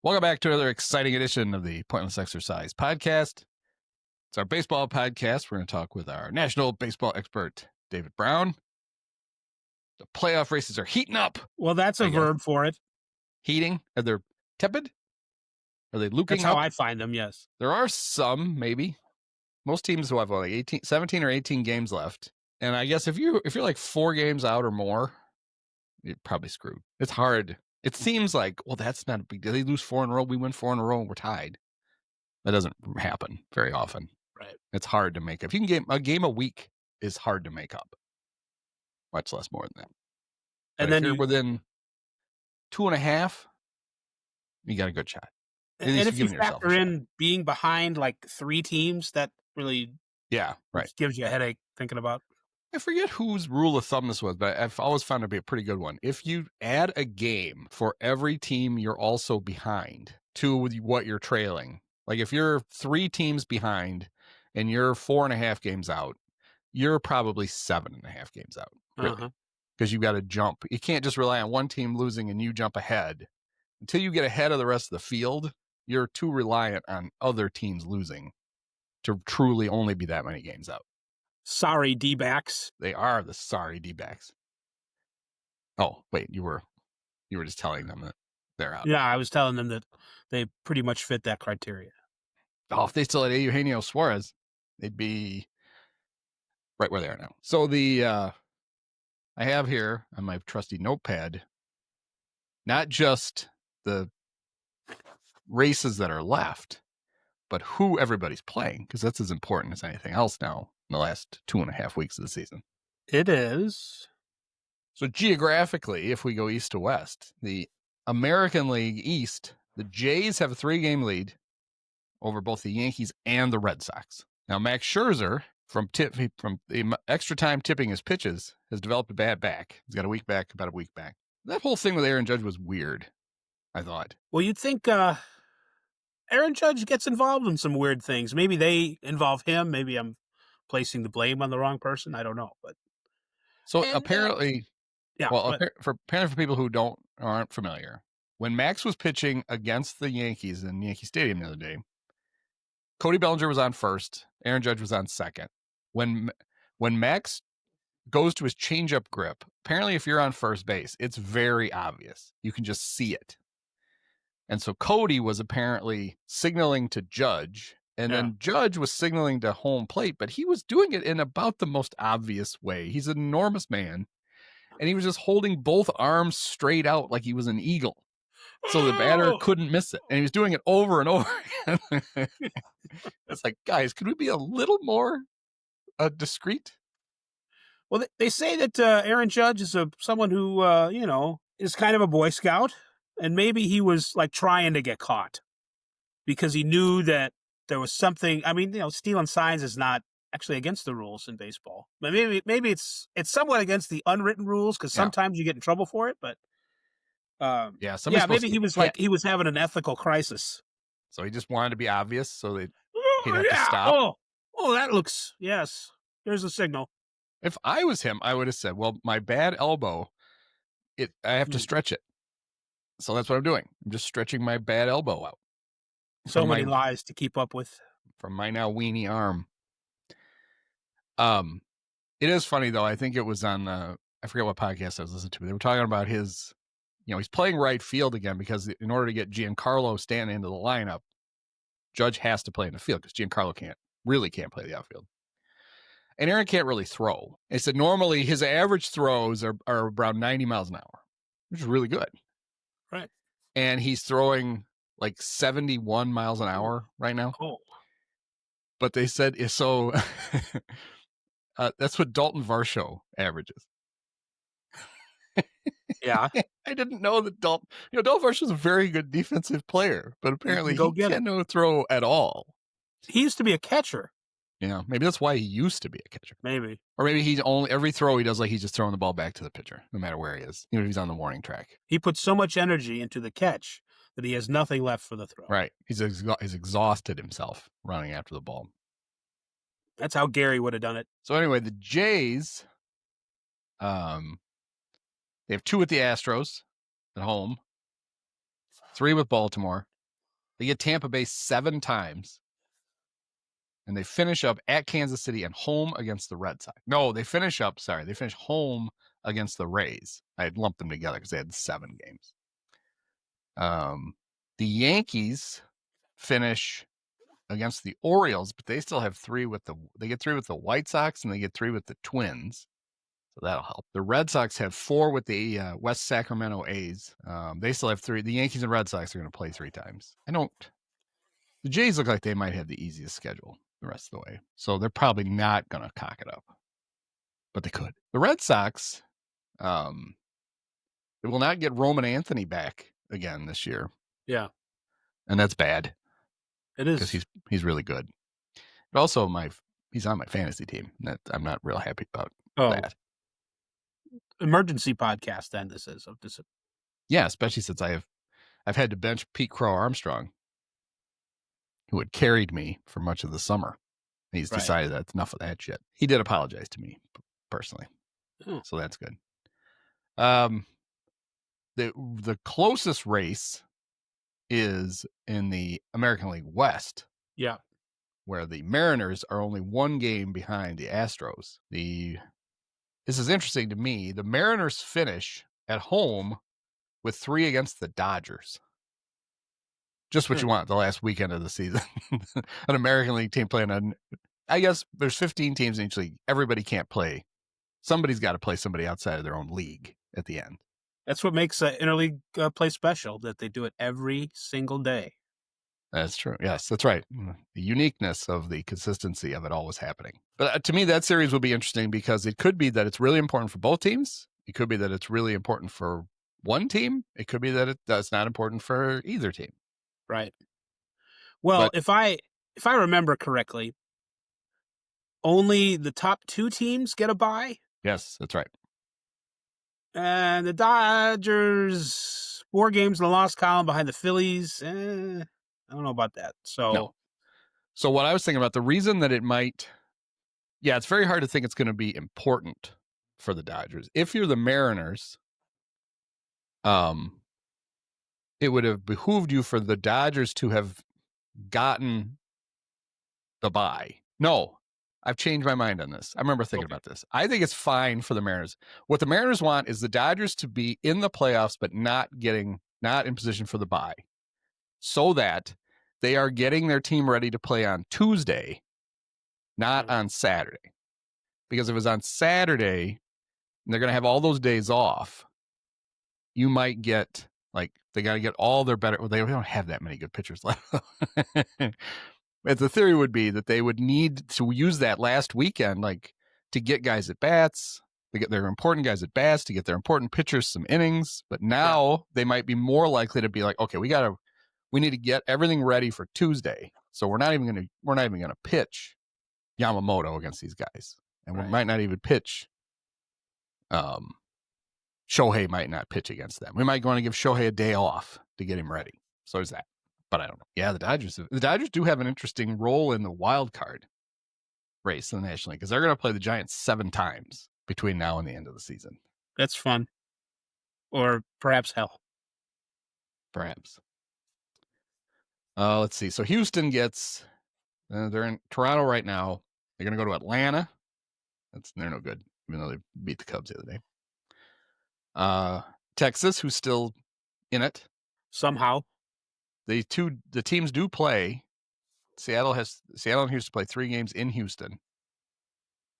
Welcome back to another exciting edition of the Pointless Exercise Podcast. It's our baseball podcast. We're going to talk with our national baseball expert, David Brown. The playoff races are heating up. Well, that's a verb for it. Heating? Are they tepid? Are they luking That's how up? I find them, yes. There are some, maybe. Most teams will have like 17 or 18 games left. And I guess if you're like 4 games out or more, you're probably screwed. It's hard. It seems like, well, that's not a big deal. They lose 4 in a row. We win 4 in a row and we're tied. That doesn't happen very often. Right. It's hard to make up. If you can a game a week is hard to make up. Much less more than that. And but then if you're within 2.5, you got a good shot. And if you factor in being behind like 3 teams, that really gives you a headache thinking about. I forget whose rule of thumb this was, but I've always found it to be a pretty good one. If you add a game for every team you're also behind to what you're trailing, like if you're 3 teams behind and you're 4.5 games out, you're probably 7.5 games out, really, because you've got to jump. You can't just rely on one team losing and you jump ahead. Until you get ahead of the rest of the field, you're too reliant on other teams losing to truly only be that many games out. Sorry, D-backs. They are the sorry D-backs. Oh, wait, you were just telling them that they're out. Yeah, I was telling them that they pretty much fit that criteria. Oh, if they still had Eugenio Suarez, they'd be right where they are now. So I have here on my trusty notepad, not just the races that are left, but who everybody's playing, because that's as important as anything else now in the last 2.5 weeks of the season. It is. So geographically, if we go east to west, the American League East, the Jays have a 3-game lead over both the Yankees and the Red Sox. Now, Max Scherzer, from the extra time tipping his pitches, has developed a bad back. He's got about a week back. That whole thing with Aaron Judge was weird, I thought. Well, you'd think Aaron Judge gets involved in some weird things. Maybe they involve him. Maybe I'm placing the blame on the wrong person. I don't know. But apparently, for people who aren't familiar, when Max was pitching against the Yankees in Yankee Stadium the other day, Cody Bellinger was on first. Aaron Judge was on second. When Max goes to his changeup grip, apparently if you're on first base, it's very obvious. You can just see it. And so Cody was apparently signaling to Judge, and then Judge was signaling to home plate, but he was doing it in about the most obvious way. He's an enormous man, and he was just holding both arms straight out like he was an eagle. So the batter couldn't miss it. And he was doing it over and over again. It's like, guys, could we be a little more discreet? Well, they say that Aaron Judge is someone who, is kind of a Boy Scout. And maybe he was like trying to get caught because he knew that there was something. I mean, stealing signs is not actually against the rules in baseball. But maybe it's somewhat against the unwritten rules because sometimes you get in trouble for it. But maybe he was having an ethical crisis. So he just wanted to be obvious, so he'd have to stop. Oh, that looks There's a signal. If I was him, I would have said, "Well, my bad elbow, I have to stretch it." So that's what I'm doing. I'm just stretching my bad elbow out. So many lies to keep up with. From my now weenie arm. It is funny, though. I think it was on, I forget what podcast I was listening to, but they were talking about his, he's playing right field again because in order to get Giancarlo Stanton into the lineup, Judge has to play in the field because Giancarlo can't play the outfield. And Aaron can't really throw. They said normally his average throws are around 90 miles an hour, which is really good. Right. And he's throwing like 71 miles an hour right now. Oh. But they said, so that's what Dalton Varsho averages. Yeah. I didn't know that Dalton Varsho is a very good defensive player, but apparently he can't throw at all. He used to be a catcher. Yeah, maybe that's why he used to be a catcher. Maybe. Or maybe he's every throw he does, like he's just throwing the ball back to the pitcher, no matter where he is, even if he's on the warning track. He puts so much energy into the catch that he has nothing left for the throw. Right. He's exhausted himself running after the ball. That's how Gary would have done it. So anyway, the Jays, they have 2 with the Astros at home, 3 with Baltimore, They get Tampa Bay 7 times. And they finish up at Kansas City and home against the Red Sox. No, they finish home against the Rays. I had lumped them together because they had 7 games. The Yankees finish against the Orioles, but they still have 3 they get 3 with the White Sox and they get 3 with the Twins. So that'll help. The Red Sox have 4 with the West Sacramento A's. They still have 3. The Yankees and Red Sox are going to play 3 times. The Jays look like they might have the easiest schedule the rest of the way. So they're probably not going to cock it up. But they could. The Red Sox, they will not get Roman Anthony back again this year. Yeah. And that's bad. It is. Because he's really good. But also he's on my fantasy team. I'm not real happy about that. Emergency podcast then this is. Yeah, especially since I've had to bench Pete Crow Armstrong, who had carried me for much of the summer. He's decided that's enough of that shit. He did apologize to me personally. So that's good. The closest race is in the American League West. Yeah. Where the Mariners are only 1 game behind the Astros. This is interesting to me. The Mariners finish at home with 3 against the Dodgers. Just what you want the last weekend of the season. An American League team playing on, I guess there's 15 teams in each league. Everybody can't play. Somebody's got to play somebody outside of their own league at the end. That's what makes interleague play special, that they do it every single day. That's true. Yes, that's right. The uniqueness of the consistency of it always happening. But to me, that series will be interesting because it could be that it's really important for both teams. It could be that it's really important for one team. It could be that it's not important for either team. Right. Well, if I remember correctly, only the top 2 teams get a bye. Yes, that's right. And the Dodgers 4 games in the loss column behind the Phillies. I don't know about that. So what I was thinking about, the reason that it might, it's very hard to think it's going to be important for the Dodgers. If you're the Mariners, it would have behooved you for the Dodgers to have gotten the bye. No, I've changed my mind on this. I remember thinking about this. I think it's fine for the Mariners. What the Mariners want is the Dodgers to be in the playoffs, but not in position for the bye, so that they are getting their team ready to play on Tuesday, not on Saturday. Because if it was on Saturday and they're going to have all those days off, you might get, they got to get all their better. Well, they don't have that many good pitchers left. But the theory would be that they would need to use that last weekend, to get guys at bats, to get their important guys at bats, to get their important pitchers some innings. But now they might be more likely to be like, okay, we need to get everything ready for Tuesday. So we're not even going to pitch Yamamoto against these guys. And we might not even pitch. Shohei might not pitch against them. We might want to give Shohei a day off to get him ready. So there's that. But I don't know. Yeah, the Dodgers do have an interesting role in the wild card race in the National League because they're going to play the Giants 7 times between now and the end of the season. That's fun. Or perhaps hell. Perhaps. Let's see. So Houston they're in Toronto right now. They're going to go to Atlanta. They're no good, even though they beat the Cubs the other day. Texas, who's still in it somehow. The teams do play. Seattle and Houston play 3 games in Houston,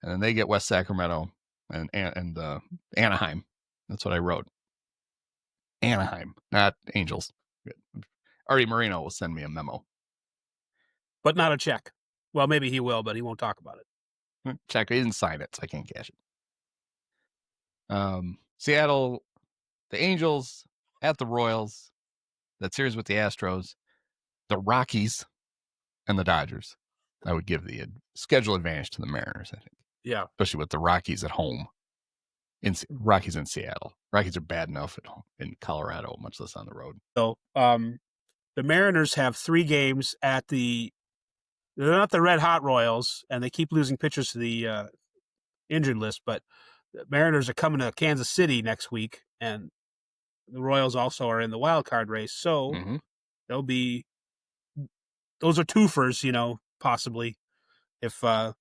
and then they get West Sacramento and Anaheim. That's what I wrote. Anaheim, not Angels. Artie Moreno will send me a memo, but not a check. Well, maybe he will, but he won't talk about it. Check. He didn't sign it, so I can't cash it. Seattle, the Angels at the Royals. That series with the Astros, the Rockies, and the Dodgers. I would give the schedule advantage to the Mariners, I think. Yeah. Especially with the Rockies at home. Rockies in Seattle. Rockies are bad enough at home in Colorado, much less on the road. So the Mariners have 3 games at they're not the red hot Royals, and they keep losing pitchers to the injured list, but the Mariners are coming to Kansas City next week, and the Royals also are in the wild card race, so they'll be those are twofers, possibly. If I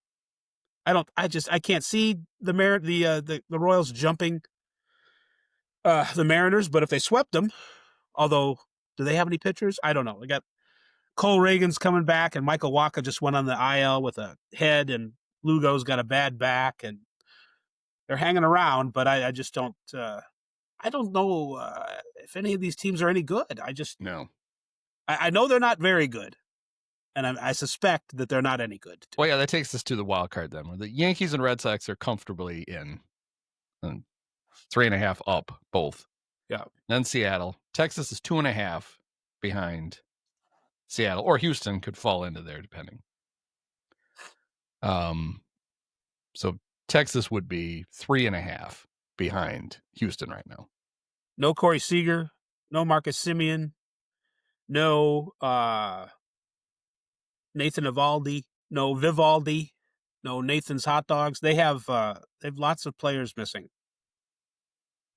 can't see the Royals jumping the Mariners, but if they swept them, although do they have any pitchers? I don't know. They got Cole Reagan's coming back, and Michael Wacha just went on the IL with a head, and Lugo's got a bad back, and they're hanging around. But I just don't. I don't know if any of these teams are any good. No. I know they're not very good, and I suspect that they're not any good. Well, yeah, that takes us to the wild card then, where the Yankees and Red Sox are comfortably in, and 3.5 up both. Yeah. Then Seattle. Texas is 2.5 behind Seattle, or Houston could fall into there depending. So Texas would be 3.5 behind Houston right now. No Corey Seager, no Marcus Semien, no Nathan Eovaldi, no Vivaldi, no Nathan's Hot Dogs. They have lots of players missing.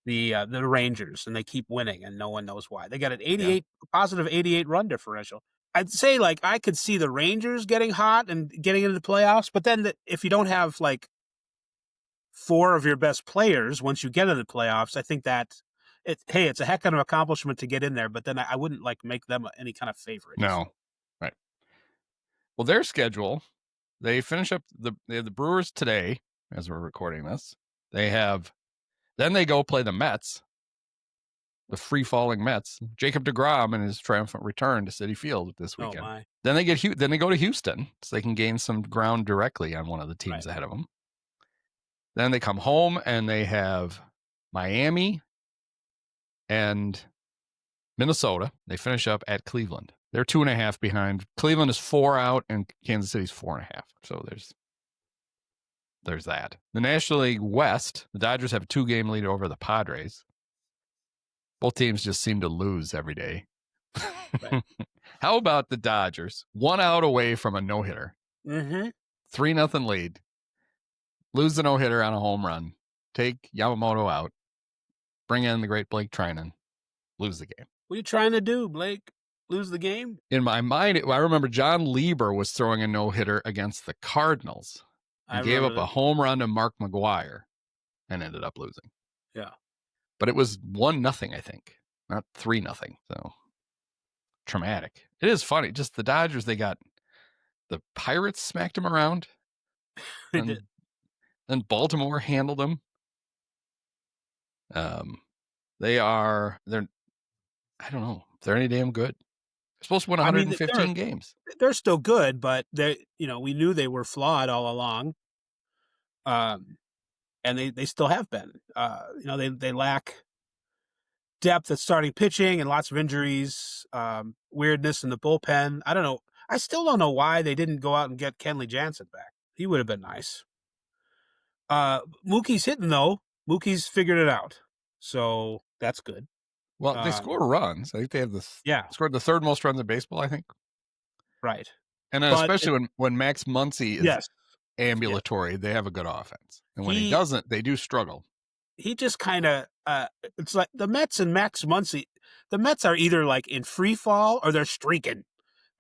The Rangers, and they keep winning, and no one knows why. They got an positive 88 run differential. I'd say I could see the Rangers getting hot and getting into the playoffs, but then if you don't have 4 of your best players once you get into the playoffs, I think that it's a heck of an accomplishment to get in there, but then I wouldn't make them any kind of favorite. No. Right. Well, their schedule, they finish up they have the Brewers today as we're recording this. Then they go play the Mets, the free-falling Mets. Jacob deGrom in his triumphant return to Citi Field this weekend. Oh my. Then they go to Houston, so they can gain some ground directly on one of the teams ahead of them. Then they come home and they have Miami and Minnesota. They finish up at Cleveland. They're 2.5 behind. Cleveland is 4 out, and Kansas City's 4.5. So there's that. The National League West, the Dodgers have a 2-game lead over the Padres. Both teams just seem to lose every day. Right. How about the Dodgers? 1 out away from a no-hitter. 3-0 lead. Lose the no-hitter on a home run. Take Yamamoto out. Bring in the great Blake Trinan. Lose the game. What are you trying to do, Blake? Lose the game? In my mind, I remember John Lieber was throwing a no-hitter against the Cardinals. He gave up a home run to Mark McGwire and ended up losing. Yeah. But it was 1-0, I think, not 3-0. So traumatic. It is funny. Just the Dodgers, they got the Pirates smacked them around. They did. Then Baltimore handled them. They're I don't know. They're any damn good. They're supposed to win 115 games. They're still good, but we knew they were flawed all along. And they still have been. They lack depth at starting pitching and lots of injuries, weirdness in the bullpen. I don't know. I still don't know why they didn't go out and get Kenley Jansen back. He would have been nice. Mookie's hitting, though. Mookie's figured it out. So that's good. Well, they score runs. I think they have scored the 3rd most runs in baseball, I think. Right. And then especially when Max Muncy is ambulatory, they have a good offense. And when he doesn't, they do struggle. He just kind of, it's like the Mets and Max Muncy, the Mets are either in free fall or they're streaking.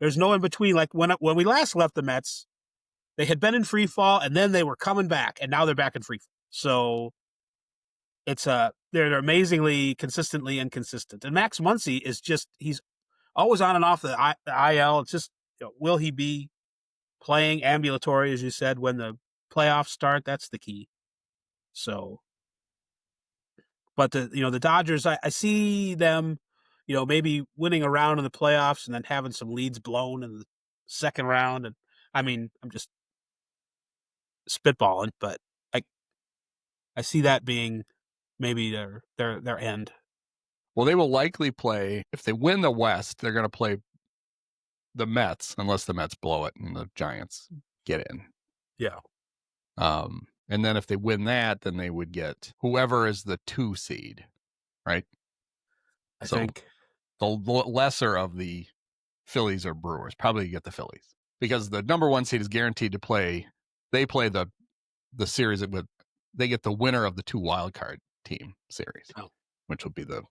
There's no in between. When we last left the Mets, they had been in free fall and then they were coming back and now they're back in free fall. So it's they're amazingly consistently inconsistent. And Max Muncy is he's always on and off the IL. It's just, will he be playing ambulatory, as you said, when the playoffs start? That's the key. So, but the Dodgers, I see them, maybe winning a round in the playoffs and then having some leads blown in the second round. And I mean, I'm just spitballing, but I see that being maybe their end. Well, they will likely play, if they win the West, they're going to play the Mets, unless the Mets blow it and the Giants get in. Yeah. And then if they win that, then they would get whoever is the 2 seed, right? I think the lesser of the Phillies or Brewers probably get the Phillies, because the number 1 seed is guaranteed to play. They play the series they get the winner of the 2 wild card team series, which will be the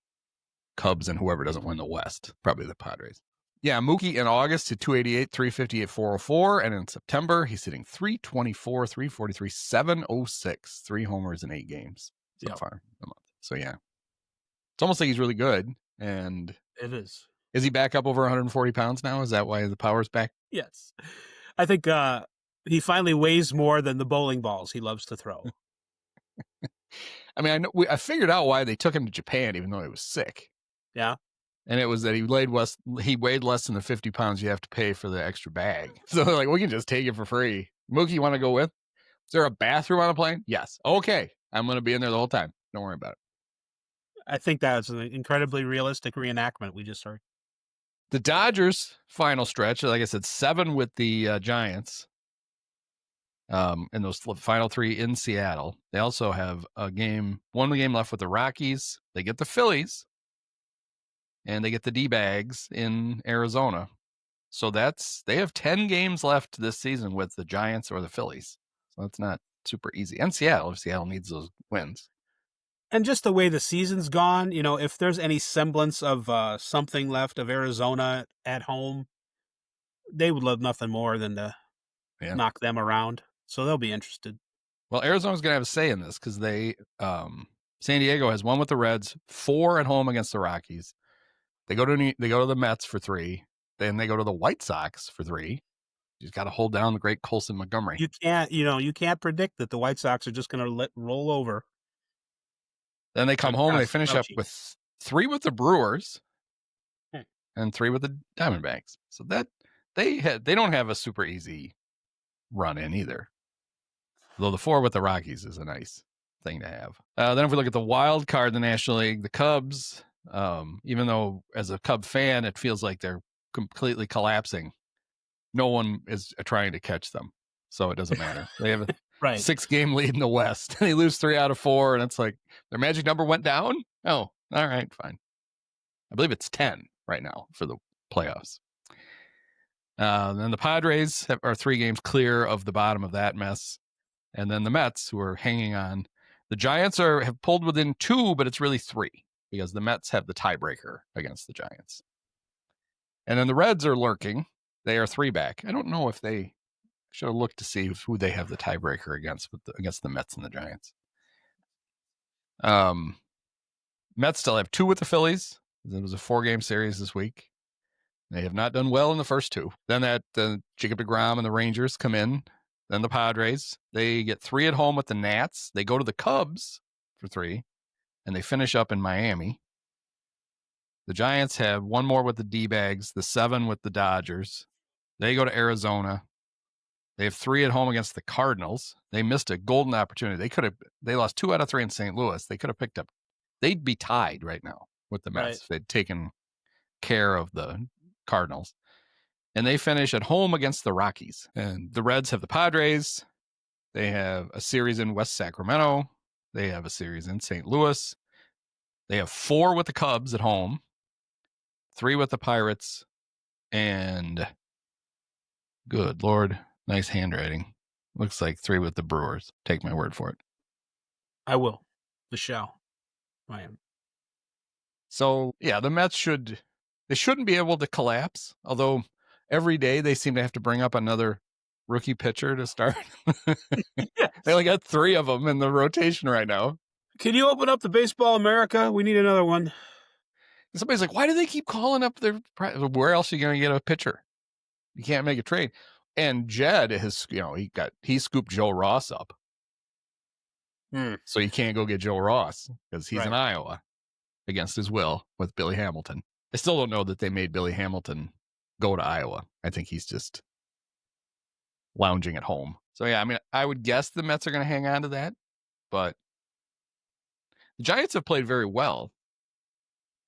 Cubs and whoever doesn't win the West, probably the Padres. Yeah, Mookie in August hit 288, 358, 404, and in September he's hitting 324, 343, 706, 3 homers in 8 games so far a month. So yeah, it's almost like he's really good. And it is. Is he back up over 140 pounds now? Is that why the power's back? Yes, I think he finally weighs more than the bowling balls he loves to throw. I mean, I figured out why they took him to Japan, even though he was sick. Yeah. And it was that he weighed less than the 50 pounds you have to pay for the extra bag. So they're like, we can just take it for free. Mookie, you want to go with? Is there a bathroom on a plane? Yes. Okay. I'm going to be in there the whole time. Don't worry about it. I think that's an incredibly realistic reenactment we just heard. The Dodgers' final stretch, like I said, 7 with the Giants. In those final 3 in Seattle. They also have one game left with the Rockies. They get the Phillies. And they get the D-bags in Arizona. So they have 10 games left this season with the Giants or the Phillies. So that's not super easy. And Seattle, if Seattle needs those wins. And just the way the season's gone, if there's any semblance of something left of Arizona at home, they would love nothing more than to knock them around. So they'll be interested. Well, Arizona's going to have a say in this because San Diego has 1 with the Reds, 4 at home against the Rockies. They go to the Mets for 3. Then they go to the White Sox for 3. You just got to hold down the great Colson Montgomery. You can't predict that the White Sox are just going to roll over. Then they come home and they finish up with 3 with the Brewers and 3 with the Diamondbacks. So that they don't have a super easy run in either. Though the 4 with the Rockies is a nice thing to have. Then if we look at the wild card in the National League, the Cubs, even though as a Cub fan, it feels like they're completely collapsing. No one is trying to catch them. So it doesn't matter. They have a 6-game lead in the West. They lose 3 out of 4. And it's like their magic number went down. Oh, all right, fine. I believe it's 10 right now for the playoffs. Then the Padres are 3 games clear of the bottom of that mess. And then the Mets, who are hanging on. The Giants have pulled within 2, but it's really 3 because the Mets have the tiebreaker against the Giants. And then the Reds are lurking. They are 3 back. I don't know if they should have looked to see who they have the tiebreaker against the Mets and the Giants. Mets still have 2 with the Phillies. It was a 4-game series this week. They have not done well in the first 2. Then Jacob deGrom and the Rangers come in. Then the Padres. They get 3 at home with the Nats. They go to the Cubs for 3. And they finish up in Miami. The Giants have 1 more with the D-bags, the 7 with the Dodgers. They go to Arizona. They have 3 at home against the Cardinals. They missed a golden opportunity. They lost 2 out of 3 in St. Louis. They could have picked up. They'd be tied right now with the Mets if they'd taken care of the Cardinals. And they finish at home against the Rockies. And the Reds have the Padres. They have a series in West Sacramento. They have a series in St. Louis. They have 4 with the Cubs at home, 3 with the Pirates, and good Lord, nice handwriting. Looks like 3 with the Brewers. Take my word for it. I will. The shall. I am. So, yeah, the Mets shouldn't be able to collapse, although every day they seem to have to bring up another rookie pitcher to start. Yes. They only got 3 of them in the rotation right now. Can you open up the Baseball America? We need another one. And somebody's like, why do they keep calling up where else are you going to get a pitcher? You can't make a trade. And Jed has, he scooped Joe Ross up. So you can't go get Joe Ross because he's in Iowa against his will with Billy Hamilton. I still don't know that they made Billy Hamilton go to Iowa. I think he's just lounging at home. So, yeah, I mean, I would guess the Mets are going to hang on to that. But the Giants have played very well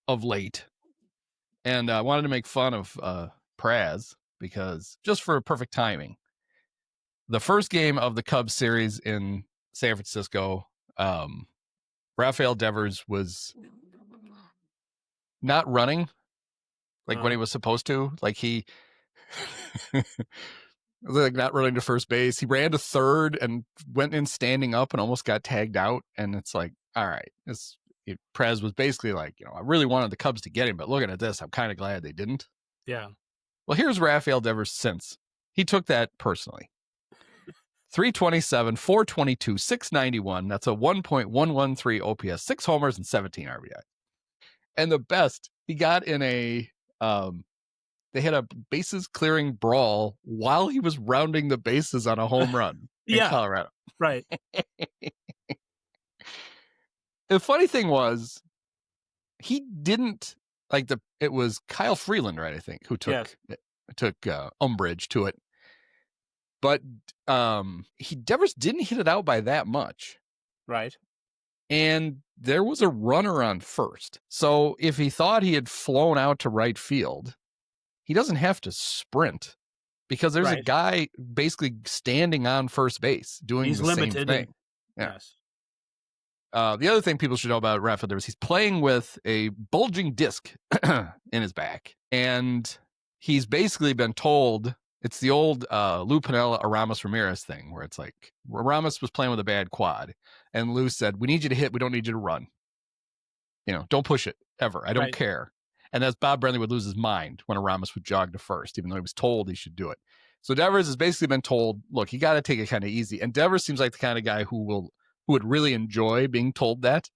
of late. And I wanted to make fun of Praz because just for perfect timing. The first game of the Cubs series in San Francisco, Rafael Devers was not running when he was supposed to. Like he like not running to first base. He ran to third and went in standing up and almost got tagged out. And it's like, all right, Prez was basically like, I really wanted the Cubs to get him, but looking at this, I'm kind of glad they didn't. Yeah. Well, here's Rafael Devers since. He took that personally. 327, 422, 691. That's a 1.113 OPS, 6 homers, and 17 RBI. And the best, he got in a they had a bases clearing brawl while he was rounding the bases on a home run in Colorado. Right. The funny thing was, he didn't it was Kyle Freeland, right? I think, who took umbrage to it. But Devers didn't hit it out by that much. Right. And there was a runner on first. So if he thought he had flown out to right field, he doesn't have to sprint because there's a guy basically standing on first base doing the same thing. Yes. The other thing people should know about Rafael Devers, he's playing with a bulging disc in his back. And he's basically been told, it's the old Lou Piniella, Aramis Ramirez thing, where it's like Aramis was playing with a bad quad. And Lou said, we need you to hit. We don't need you to run. Don't push it ever. I don't care. And that's Bob Brenly would lose his mind when Aramis would jog to first, even though he was told he should do it. So Devers has basically been told, look, you got to take it kind of easy. And Devers seems like the kind of guy who would really enjoy being told that.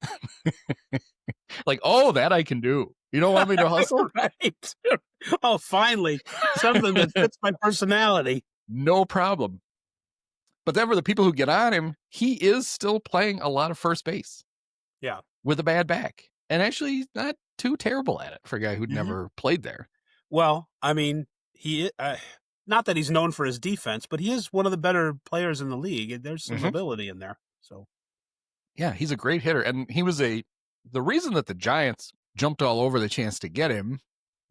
Like, oh, that I can do. You don't want me to hustle? Right. Oh, finally, something that fits my personality. No problem. But then for the people who get on him, he is still playing a lot of first base. Yeah. With a bad back. And actually, he's not too terrible at it for a guy who'd never played there. Well, I mean, he not that he's known for his defense, but he is one of the better players in the league. There's some ability in there. So, yeah, he's a great hitter. And he was the reason that the Giants jumped all over the chance to get him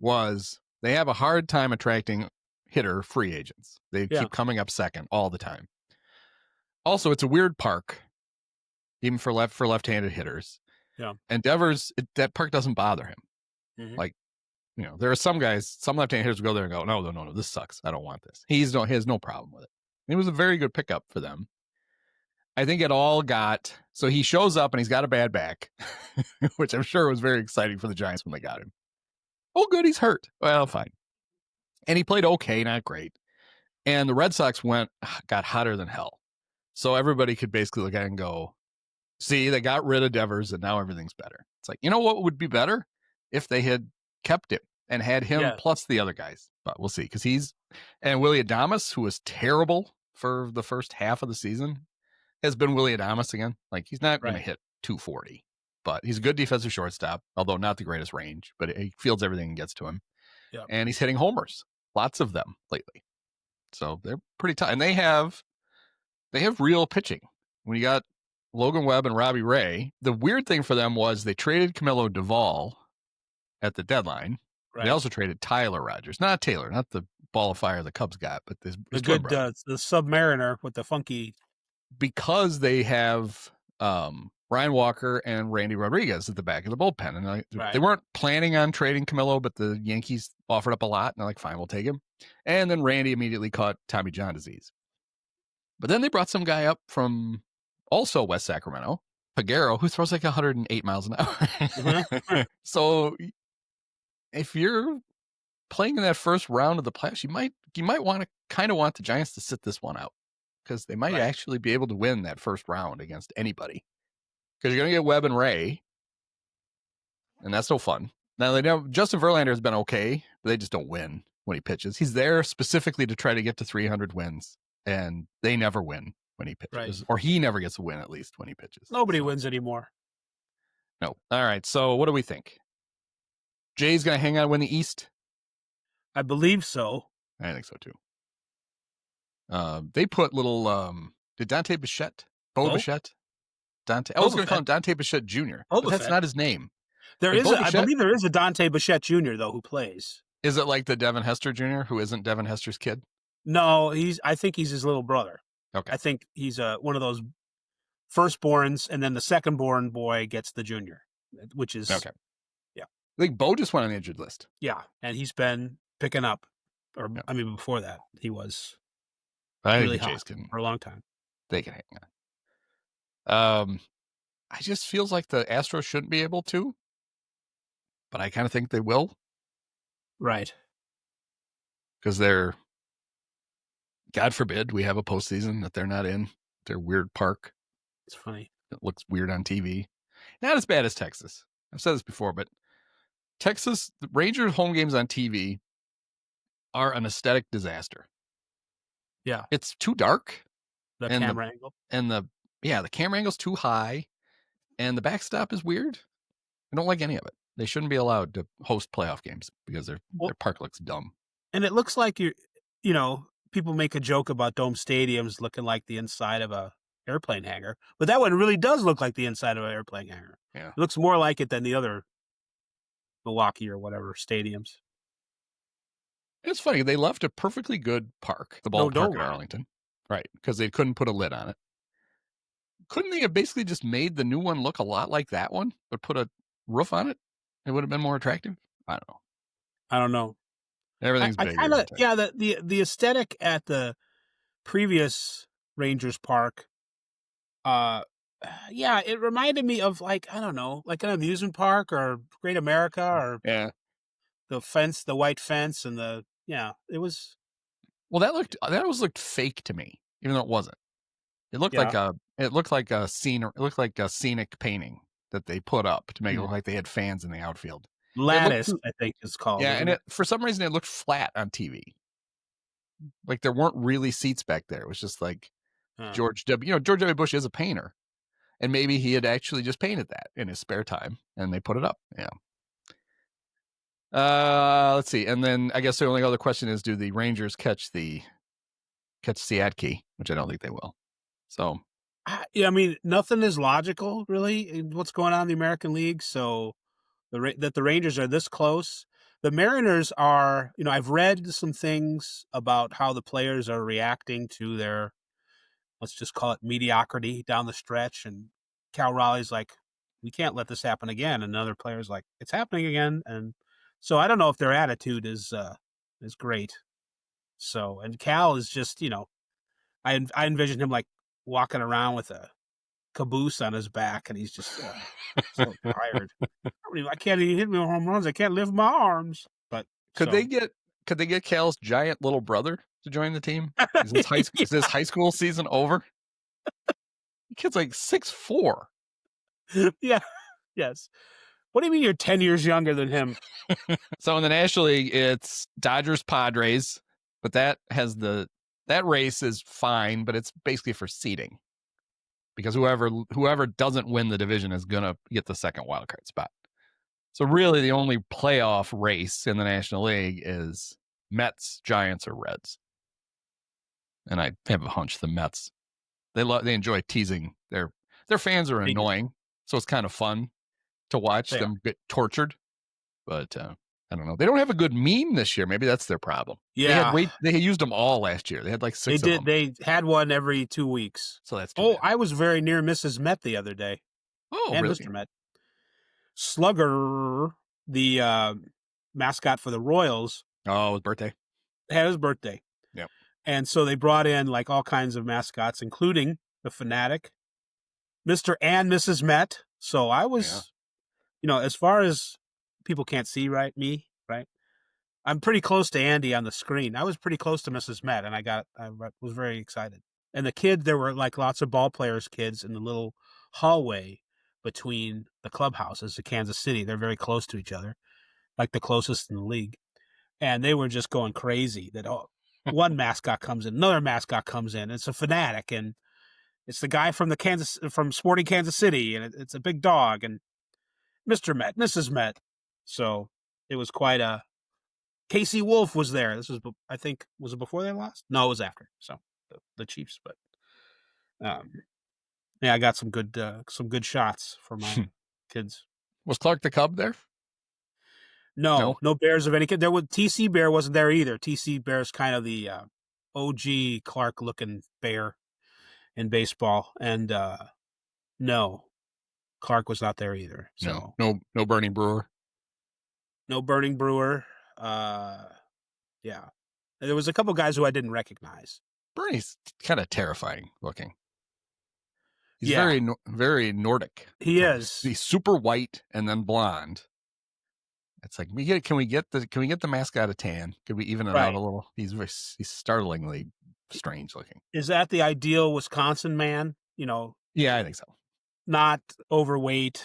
was they have a hard time attracting hitter free agents. They keep coming up second all the time. Also, it's a weird park, even for left-handed hitters. Yeah. And Devers, that park doesn't bother him. Mm-hmm. Like, there are some guys, some left-handed hitters go there and go, no, this sucks. I don't want this. He has no problem with it. It was a very good pickup for them. I think so he shows up and he's got a bad back, which I'm sure was very exciting for the Giants when they got him. Oh, good, he's hurt. Well, fine. And he played okay, not great. And the Red Sox got hotter than hell. So everybody could basically look at it and go, see, they got rid of Devers and now everything's better. It's like, what would be better? If they had kept him and had him plus the other guys. But we'll see, because and Willie Adames, who was terrible for the first half of the season, has been Willie Adames again. Like, he's not going to hit 240, but he's a good defensive shortstop, although not the greatest range, but he fields everything and gets to him. Yep. And he's hitting homers, lots of them lately. So they're pretty tough. And they have real pitching. When you got Logan Webb and Robbie Ray, the weird thing for them was they traded Camilo Duvall at the deadline. Right. They also traded Tyler Rogers, not Taylor, not the ball of fire the Cubs got, but the good the Submariner with the funky. Because they have Ryan Walker and Randy Rodriguez at the back of the bullpen, and they weren't planning on trading Camilo, but the Yankees offered up a lot, and they're like, "Fine, we'll take him." And then Randy immediately caught Tommy John disease. But then they brought some guy up from also West Sacramento, Peguero, who throws like 108 miles an hour. So if you're playing in that first round of the playoffs, you might want the Giants to sit this one out, because they might actually be able to win that first round against anybody. Because you're going to get Webb and Ray, and that's no fun. Now, Justin Verlander has been okay, but they just don't win when he pitches. He's there specifically to try to get to 300 wins, and they never win when he pitches. Or he never gets a win, at least, when he pitches. Nobody wins anymore. No. All right, so what do we think? Jay's going to hang on, win the East? I believe so. I think so, too. They put little, did Dante Bichette? Bichette? Dante. I was going to call him Dante Bichette Jr., but that's not his name. I believe there is a Dante Bichette Jr., though, who plays. Is it like the Devin Hester Jr., who isn't Devin Hester's kid? No, I think he's his little brother. Okay. I think he's one of those firstborns, and then the second-born boy gets the junior, which is... Okay. Yeah. I think Bo just went on the injured list. Yeah, and he's been picking up. I mean, before that, he was really hot for a long time. They can hang on. I just feels like the Astros shouldn't be able to, but I kind of think they will. Right. because they're, God forbid, we have a postseason that they're not in their weird park. It's funny. It looks weird on TV. Not as bad as Texas. I've said this before, but Texas, the Rangers home games on TV are an aesthetic disaster. Yeah. It's too dark. The camera angle. And the camera angle's too high. And the backstop is weird. I don't like any of it. They shouldn't be allowed to host playoff games because their park looks dumb. And it looks like people make a joke about dome stadiums looking like the inside of a airplane hangar, but that one really does look like the inside of an airplane hangar. Yeah. It looks more like it than the other Milwaukee or whatever stadiums. It's funny. They left a perfectly good park, the ballpark at Arlington, right? Because they couldn't put a lid on it. Couldn't they have basically just made the new one look a lot like that one, but put a roof on it? It would have been more attractive. I don't know. Everything's bigger. The aesthetic at the previous Rangers park, it reminded me of like an amusement park or Great America or the white fence and it was. Well, that looked fake to me, even though it wasn't. It looked like a scene. It looked like a scenic painting that they put up to make it look like they had fans in the outfield. Lattice, I think it's called. Yeah, and for some reason it looked flat on TV. Like there weren't really seats back there. It was just like George W. George W. Bush is a painter, and maybe he had actually just painted that in his spare time, and they put it up. Yeah. Let's see, and then I guess the only other question is: do the Rangers catch Seattle, which I don't think they will. So, I mean, nothing is logical really in what's going on in the American League. So, that the Rangers are this close. The Mariners are, I've read some things about how the players are reacting to their, let's just call it mediocrity down the stretch. And Cal Raleigh's like, we can't let this happen again. And another player's like, it's happening again. And so I don't know if their attitude is great. So, and Cal is just, I envision him like walking around with a caboose on his back, and he's just so tired. I can't even hit me with home runs. I can't lift my arms. But could they get Cal's giant little brother to join the team? Is his high school season over? The kid's like 6'4". Yeah. Yes. What do you mean you're 10 years younger than him? So in the National League, it's Dodgers Padres, but that race is fine, but it's basically for seeding. Because whoever doesn't win the division is going to get the second wild card spot. So really the only playoff race in the National League is Mets, Giants, or Reds. And I have a hunch the Mets, they enjoy teasing. Their fans are annoying, so it's kind of fun to watch them get tortured. But I don't know. They don't have a good meme this year. Maybe that's their problem. Yeah. They used them all last year. They had like 6 of them. They had one every 2 weeks. So that's bad. I was very near Mrs. Met the other day. Oh, and really? Mr. Met. Slugger, the mascot for the Royals. Oh, his birthday. Had his birthday. Yeah. And so they brought in like all kinds of mascots, including the Fanatic, Mr. and Mrs. Met. So I was, as far as people can't see, right? I'm pretty close to Andy on the screen. I was pretty close to Mrs. Met, and I was very excited. And the kid, there were like lots of ball players' kids in the little hallway between the clubhouses of Kansas City. They're very close to each other, like the closest in the league. And they were just going crazy that one mascot comes in, another mascot comes in. It's a Fanatic, and it's the guy from Sporting Kansas City, and it's a big dog, and Mr. Met, Mrs. Met. So it was quite a. Casey Wolf was there. This was, I think, was it before they lost? No, it was after. So the Chiefs, but I got some good shots for my kids. Was Clark the Cub there? No Bears of any kind. There was TC Bear wasn't there either. TC Bear's kind of the OG Clark looking bear in baseball, and no, Clark was not there either. So no Burning Brewer. No Burning Brewer. Yeah. There was a couple guys who I didn't recognize. Bernie's kind of terrifying looking. He's very, very Nordic. He is. He's super white and then blonde. It's like can we get the mascot a tan? Could we even it out a little? He's startlingly strange looking. Is that the ideal Wisconsin man? Yeah, I think so. Not overweight,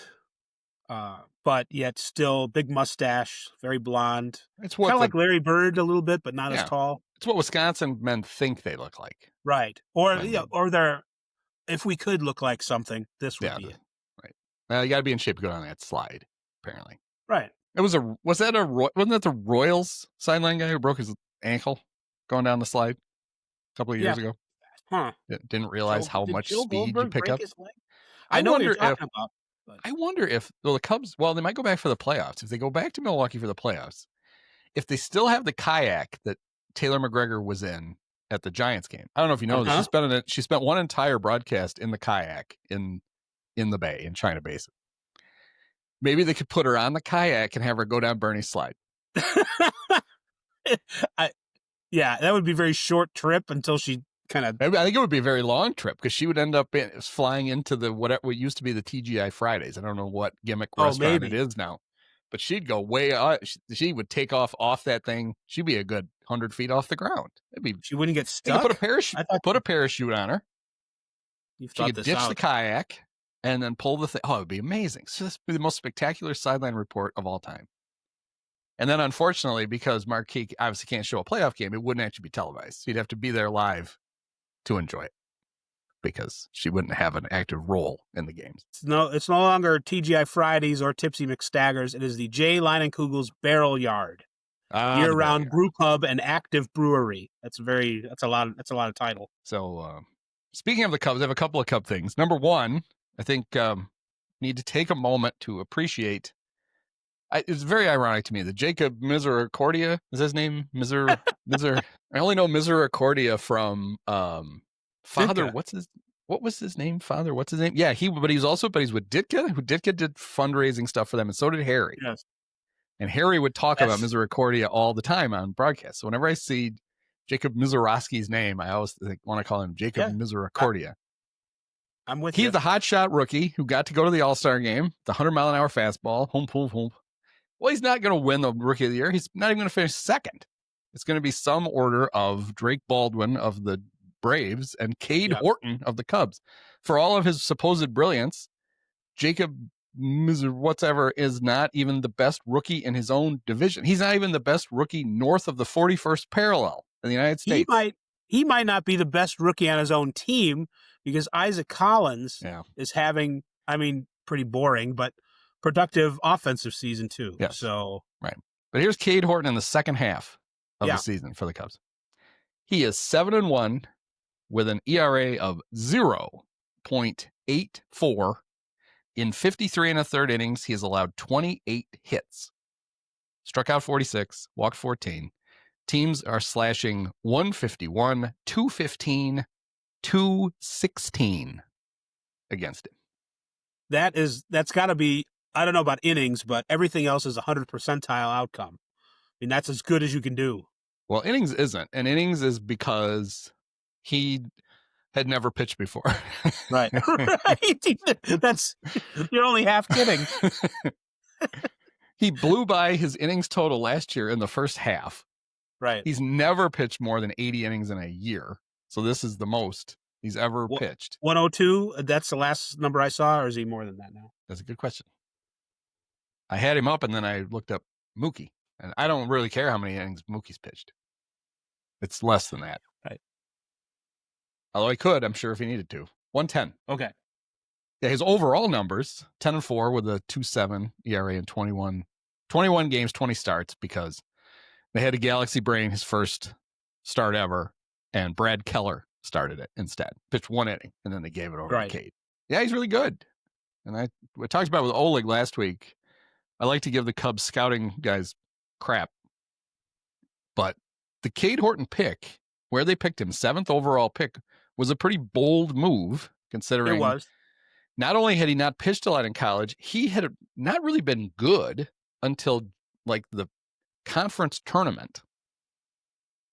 but yet still big mustache, very blonde. It's kind of like Larry Bird a little bit, but not as tall. It's what Wisconsin men think they look like. Right. Or they're, if we could look like something, this would be it. Right. Well, you got to be in shape to go on that slide, apparently. Right. Wasn't that the Royals sideline guy who broke his ankle going down the slide a couple of years ago? Huh. Didn't realize how much speed you pick up. I know what you're talking about. But I wonder if the Cubs, they might go back for the playoffs. If they go back to Milwaukee for the playoffs, if they still have the kayak that Taylor McGregor was in at the Giants game. I don't know if you know this. She spent one entire broadcast in the kayak in the bay, in China Basin. Maybe they could put her on the kayak and have her go down Bernie's slide. Yeah, that would be a very short trip until she kind of. I think it would be a very long trip because she would end up flying into what used to be the TGI Fridays. I don't know what gimmick restaurant it is now, but she'd go way out. She would take off that thing. She'd be a good 100 feet off the ground. She wouldn't get stuck. Put a parachute on her. She could ditch the kayak and then pull the thing. Oh, it'd be amazing. So this would be the most spectacular sideline report of all time. And then, unfortunately, because Marquee obviously can't show a playoff game, it wouldn't actually be televised. You'd have to be there live to enjoy it because she wouldn't have an active role in the games. It's no longer TGI Fridays or Tipsy McStaggers. It is the J. Leinenkugel's Barrel Yard, year-round brew pub and active brewery. That's a lot of title. So, speaking of the Cubs, I have a couple of Cub things. Number one, I think need to take a moment to appreciate. It's very ironic to me that Jacob Misericordia is his name. I only know Misericordia from Father. Ditka. What was his name? Father. What's his name? Yeah, he's with Ditka. Ditka did fundraising stuff for them, and so did Harry. Yes. And Harry would talk about Misericordia all the time on broadcast. So whenever I see Jacob Mizerowski's name, I always want to call him Jacob Misericordia. I'm with you. He's the hotshot rookie who got to go to the All-Star game, the 100-mile-an-hour fastball, home. Well, he's not going to win the Rookie of the Year. He's not even going to finish second. It's going to be some order of Drake Baldwin of the Braves and Cade Horton of the Cubs. For all of his supposed brilliance, Jacob whatever is not even the best rookie in his own division. He's not even the best rookie north of the 41st parallel in the United States. He might not be the best rookie on his own team because Isaac Collins is having, pretty boring, but productive offensive season too. Yes. So right. But here's Cade Horton in the second half of the season for the Cubs. He is 7-1 with an ERA of 0.84. In 53 and a third innings, he has allowed 28 hits. Struck out 46, walked 14. Teams are slashing 151, 215, 216 against him. That's got to be, I don't know about innings, but everything else is 100 percentile outcome. That's as good as you can do. Well, innings isn't. And innings is because he had never pitched before. Right. You're only half kidding. He blew by his innings total last year in the first half. Right. He's never pitched more than 80 innings in a year. So this is the most he's ever pitched. 102, that's the last number I saw, or is he more than that now? That's a good question. I had him up and then I looked up Mookie. And I don't really care how many innings Mookie's pitched. It's less than that. Right. Although he could, I'm sure, if he needed to. 110. Okay. Yeah, his overall numbers, 10-4 with a 2.7 ERA in 21 games, 20 starts, because they had a Galaxy Brain, his first start ever, and Brad Keller started it instead. Pitched one inning, and then they gave it over to Cade. Yeah, he's really good. And we talked about with Oleg last week. I like to give the Cubs scouting guys crap. But the Cade Horton pick, where they picked him, 7th overall pick, was a pretty bold move, considering it was. Not only had he not pitched a lot in college, he had not really been good until like the conference tournament.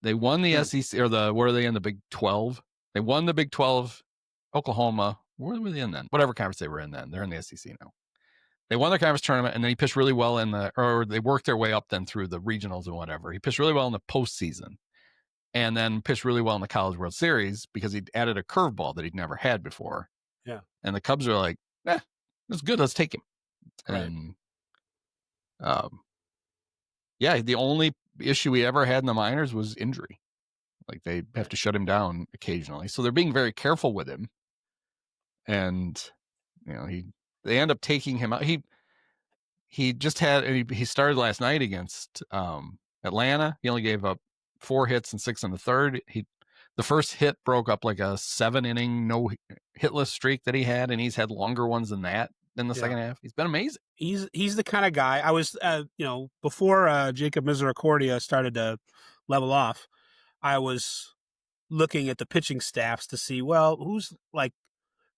They won the SEC, or where are they in the Big 12? They won the Big 12, Oklahoma. Where were they in then? Whatever conference they were in then. They're in the SEC now. They won the conference tournament, and then he pitched really well or they worked their way up then through the regionals and whatever. He pitched really well in the postseason, and then pitched really well in the College World Series because he'd added a curveball that he'd never had before. Yeah. And the Cubs were like, that's good. Let's take him. Right. And, yeah, the only issue he ever had in the minors was injury. Like they have to shut him down occasionally. So they're being very careful with him. And, they end up taking him out. He just he started last night against Atlanta. He only gave up 4 hits and 6 in the third. The first hit broke up like a 7-inning no hitless streak that he had, and he's had longer ones than that in the second half. He's been amazing. He's the kind of guy. I was before Jacob Misericordia started to level off, I was looking at the pitching staffs to see, well, who's like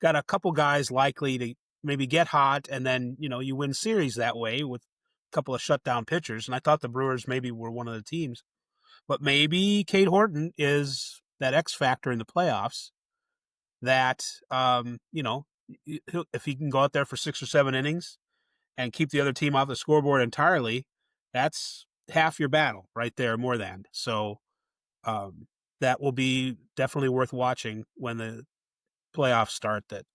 got a couple guys likely to maybe get hot, and then you win series that way with a couple of shutdown pitchers. And I thought the Brewers maybe were one of the teams, but maybe Cade Horton is that X factor in the playoffs. That if he can go out there for 6 or 7 innings and keep the other team off the scoreboard entirely, that's half your battle right there, more than. So that will be definitely worth watching when the playoffs start, that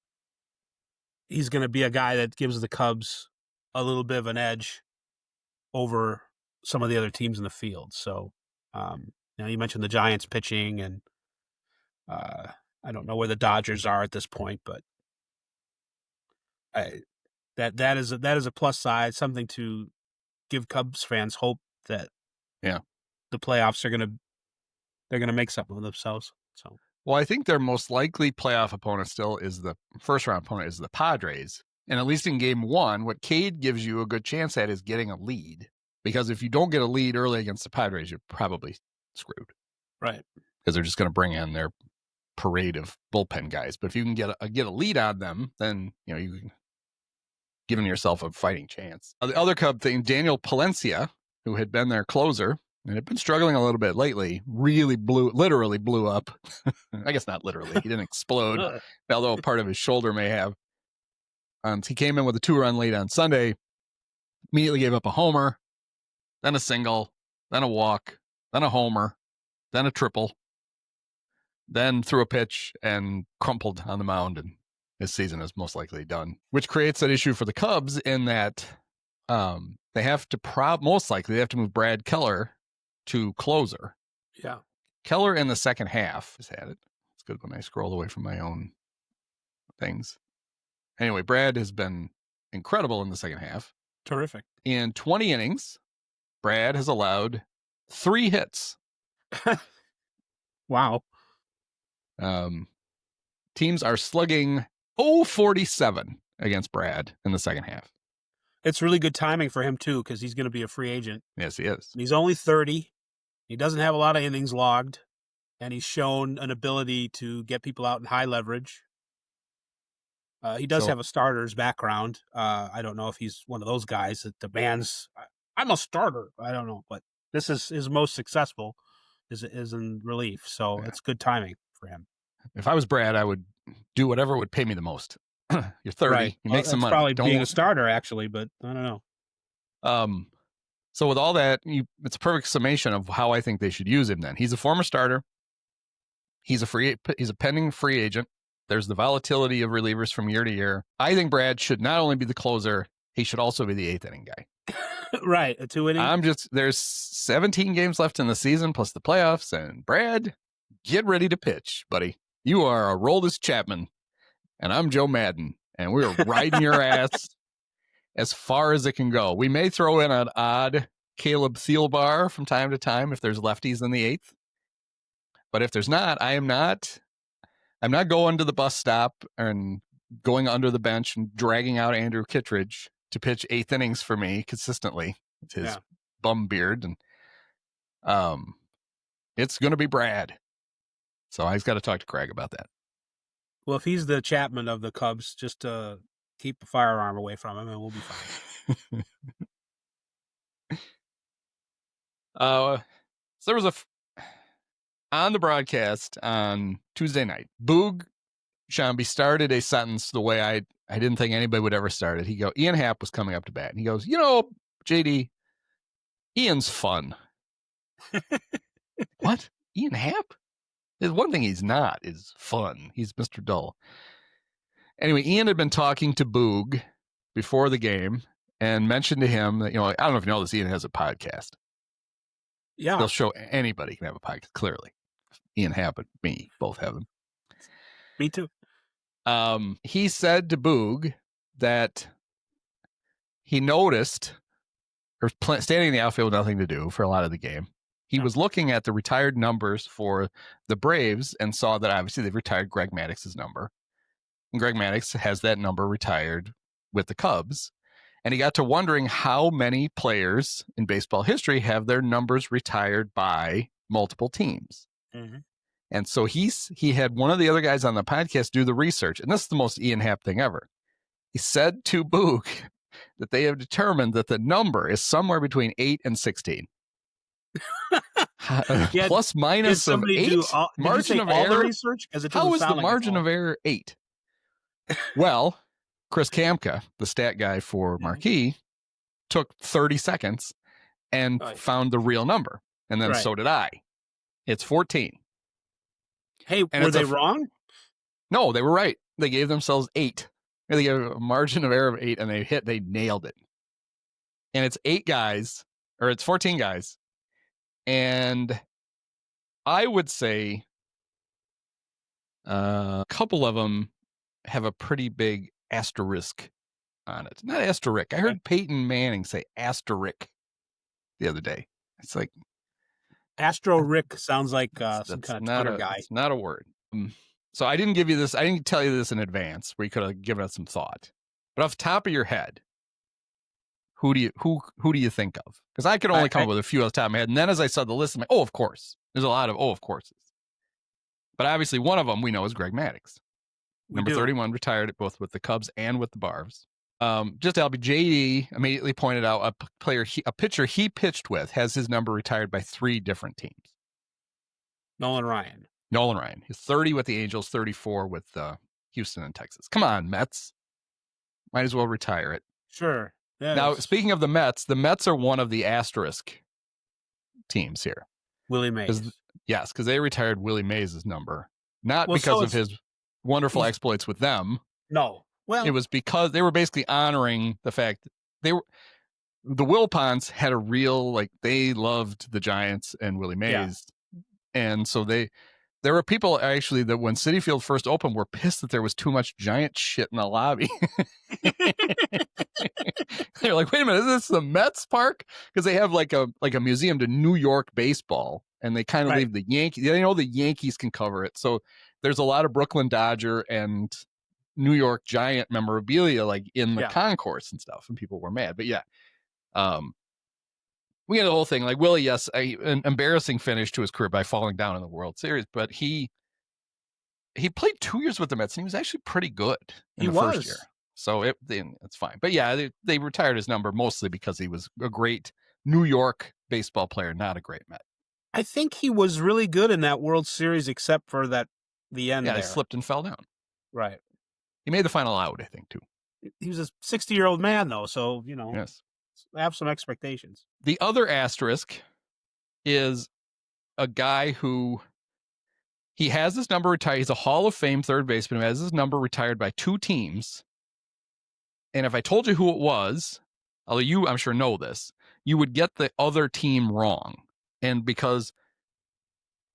he's going to be a guy that gives the Cubs a little bit of an edge over some of the other teams in the field. So, you mentioned the Giants pitching, and I don't know where the Dodgers are at this point, but that is a plus side, something to give Cubs fans hope that the playoffs they're going to make something of themselves. So, well, I think their most likely playoff opponent still is the first round opponent is the Padres. And at least in game 1, what Cade gives you a good chance at is getting a lead. Because if you don't get a lead early against the Padres, you're probably screwed. Right. Because they're just going to bring in their parade of bullpen guys. But if you can get a lead on them, then you're giving yourself a fighting chance. The other Cub thing, Daniel Palencia, who had been their closer and had been struggling a little bit lately, literally blew up. I guess not literally. He didn't explode, although part of his shoulder may have. He came in with a 2-run lead on Sunday, immediately gave up a homer, then a single, then a walk, then a homer, then a triple, then threw a pitch and crumpled on the mound, and his season is most likely done, which creates an issue for the Cubs in that they have to most likely they have to move Brad Keller to closer. Yeah. Keller in the second half has had it. It's good when I scroll away from my own things. Anyway, Brad has been incredible in the second half. Terrific. In 20 innings, Brad has allowed 3 hits. Wow. Teams are slugging 0.47 against Brad in the second half. It's really good timing for him, too, because he's going to be a free agent. Yes, he is. He's only 30. He doesn't have a lot of innings logged, and he's shown an ability to get people out in high leverage. He does have a starter's background. I don't know if he's one of those guys that demands, I'm a starter. I don't know, but this is his most successful is in relief. So it's good timing for him. If I was Brad, I would do whatever would pay me the most. You're 30. Right. You make some money. Probably being a starter, actually, but I don't know. So with all that, it's a perfect summation of how I think they should use him then. He's a former starter. He's a pending free agent. There's the volatility of relievers from year to year. I think Brad should not only be the closer, he should also be the 8th inning guy. Right, a 2-inning. There's 17 games left in the season plus the playoffs, and Brad, get ready to pitch, buddy. You are Aroldis Chapman, and I'm Joe Madden, and we're riding your ass as far as it can go. We may throw in an odd Caleb Thielbar from time to time if there's lefties in the 8th. But if there's not, I'm not going to the bus stop and going under the bench and dragging out Andrew Kittredge to pitch 8th innings for me consistently. It's his bum beard. And it's going to be Brad. So I've got to talk to Craig about that. Well, if he's the Chapman of the Cubs, just keep a firearm away from him and we'll be fine. So there was on the broadcast on Tuesday night, Boog Shambi started a sentence the way I didn't think anybody would ever start it. Ian Happ was coming up to bat, and he goes, JD, Ian's fun. What? Ian Happ? There's one thing he's not is fun. He's Mr. Dull. Anyway, Ian had been talking to Boog before the game and mentioned to him that, I don't know if you know this, Ian has a podcast. Yeah. They'll show anybody can have a podcast, clearly. Ian Happ and me both have them. Me too. He said to Boog that he noticed, or standing in the outfield with nothing to do for a lot of the game, he was looking at the retired numbers for the Braves and saw that obviously they've retired Greg Maddox's number. And Greg Maddux has that number retired with the Cubs. And he got to wondering how many players in baseball history have their numbers retired by multiple teams. Mm-hmm. And so he had one of the other guys on the podcast do the research. And this is the most Ian Happ thing ever. He said to Boog that they have determined that the number is somewhere between 8 and 16. Plus minus of 8. Margin of error. Research? How is the margin of error 8? Well, Chris Kamka, the stat guy for Marquee, took 30 seconds and found the real number. And then so did I. It's 14. Hey, were they wrong? No, they were right. They gave themselves 8. They gave a margin of error of 8, and they nailed it. And it's 8 guys, or it's 14 guys. And I would say a couple of them have a pretty big asterisk on it. Not asterisk. I heard Peyton Manning say asterisk the other day. It's like Astro Rick sounds like some kind of Twitter guy. It's not a word. So I didn't give you this. I didn't tell you this in advance where you could have given it some thought. But off the top of your head, who do you think of? Because I could only come up with a few off the top of my head. And then as I saw the list, I'm like, oh, of course. There's a lot of of courses. But obviously one of them we know is Greg Maddux. Number 31 retired both with the Cubs and with the Barbs. Just to help you, JD immediately pointed out a pitcher he pitched with has his number retired by 3 different teams. Nolan Ryan. He's 30 with the Angels, 34 with Houston and Texas. Come on, Mets. Might as well retire it. Sure. Yes. Now, speaking of the Mets are one of the asterisk teams here. Willie Mays. Yes, because they retired Willie Mays' number. Not because of his wonderful exploits with them. No. Well, it was because they were basically honoring the fact the Wilpons had a real, they loved the Giants and Willie Mays. Yeah. And so there were people actually that when Citi Field first opened were pissed that there was too much Giant shit in the lobby. They're like, wait a minute, is this the Mets park? Because they have like a museum to New York baseball, and they kind of leave the Yankees. They know the Yankees can cover it. So there's a lot of Brooklyn Dodger and New York Giant memorabilia in the concourse and stuff, and people were mad. But we had the whole thing. Like Willie, yes, an embarrassing finish to his career by falling down in the World Series, but he played 2 years with the Mets, and he was actually pretty good in the first year. So it's fine. But yeah, they retired his number mostly because he was a great New York baseball player, not a great Met. I think he was really good in that World Series, except for the end. Yeah, he slipped and fell down. Right. He made the final out, I think, too. He was a 60-year-old man, though, so yes, have some expectations. The other asterisk is a guy who he has his number retired. He's a Hall of Fame third baseman who has his number retired by 2 teams. And if I told you who it was, although you, I'm sure, know this, you would get the other team wrong. And because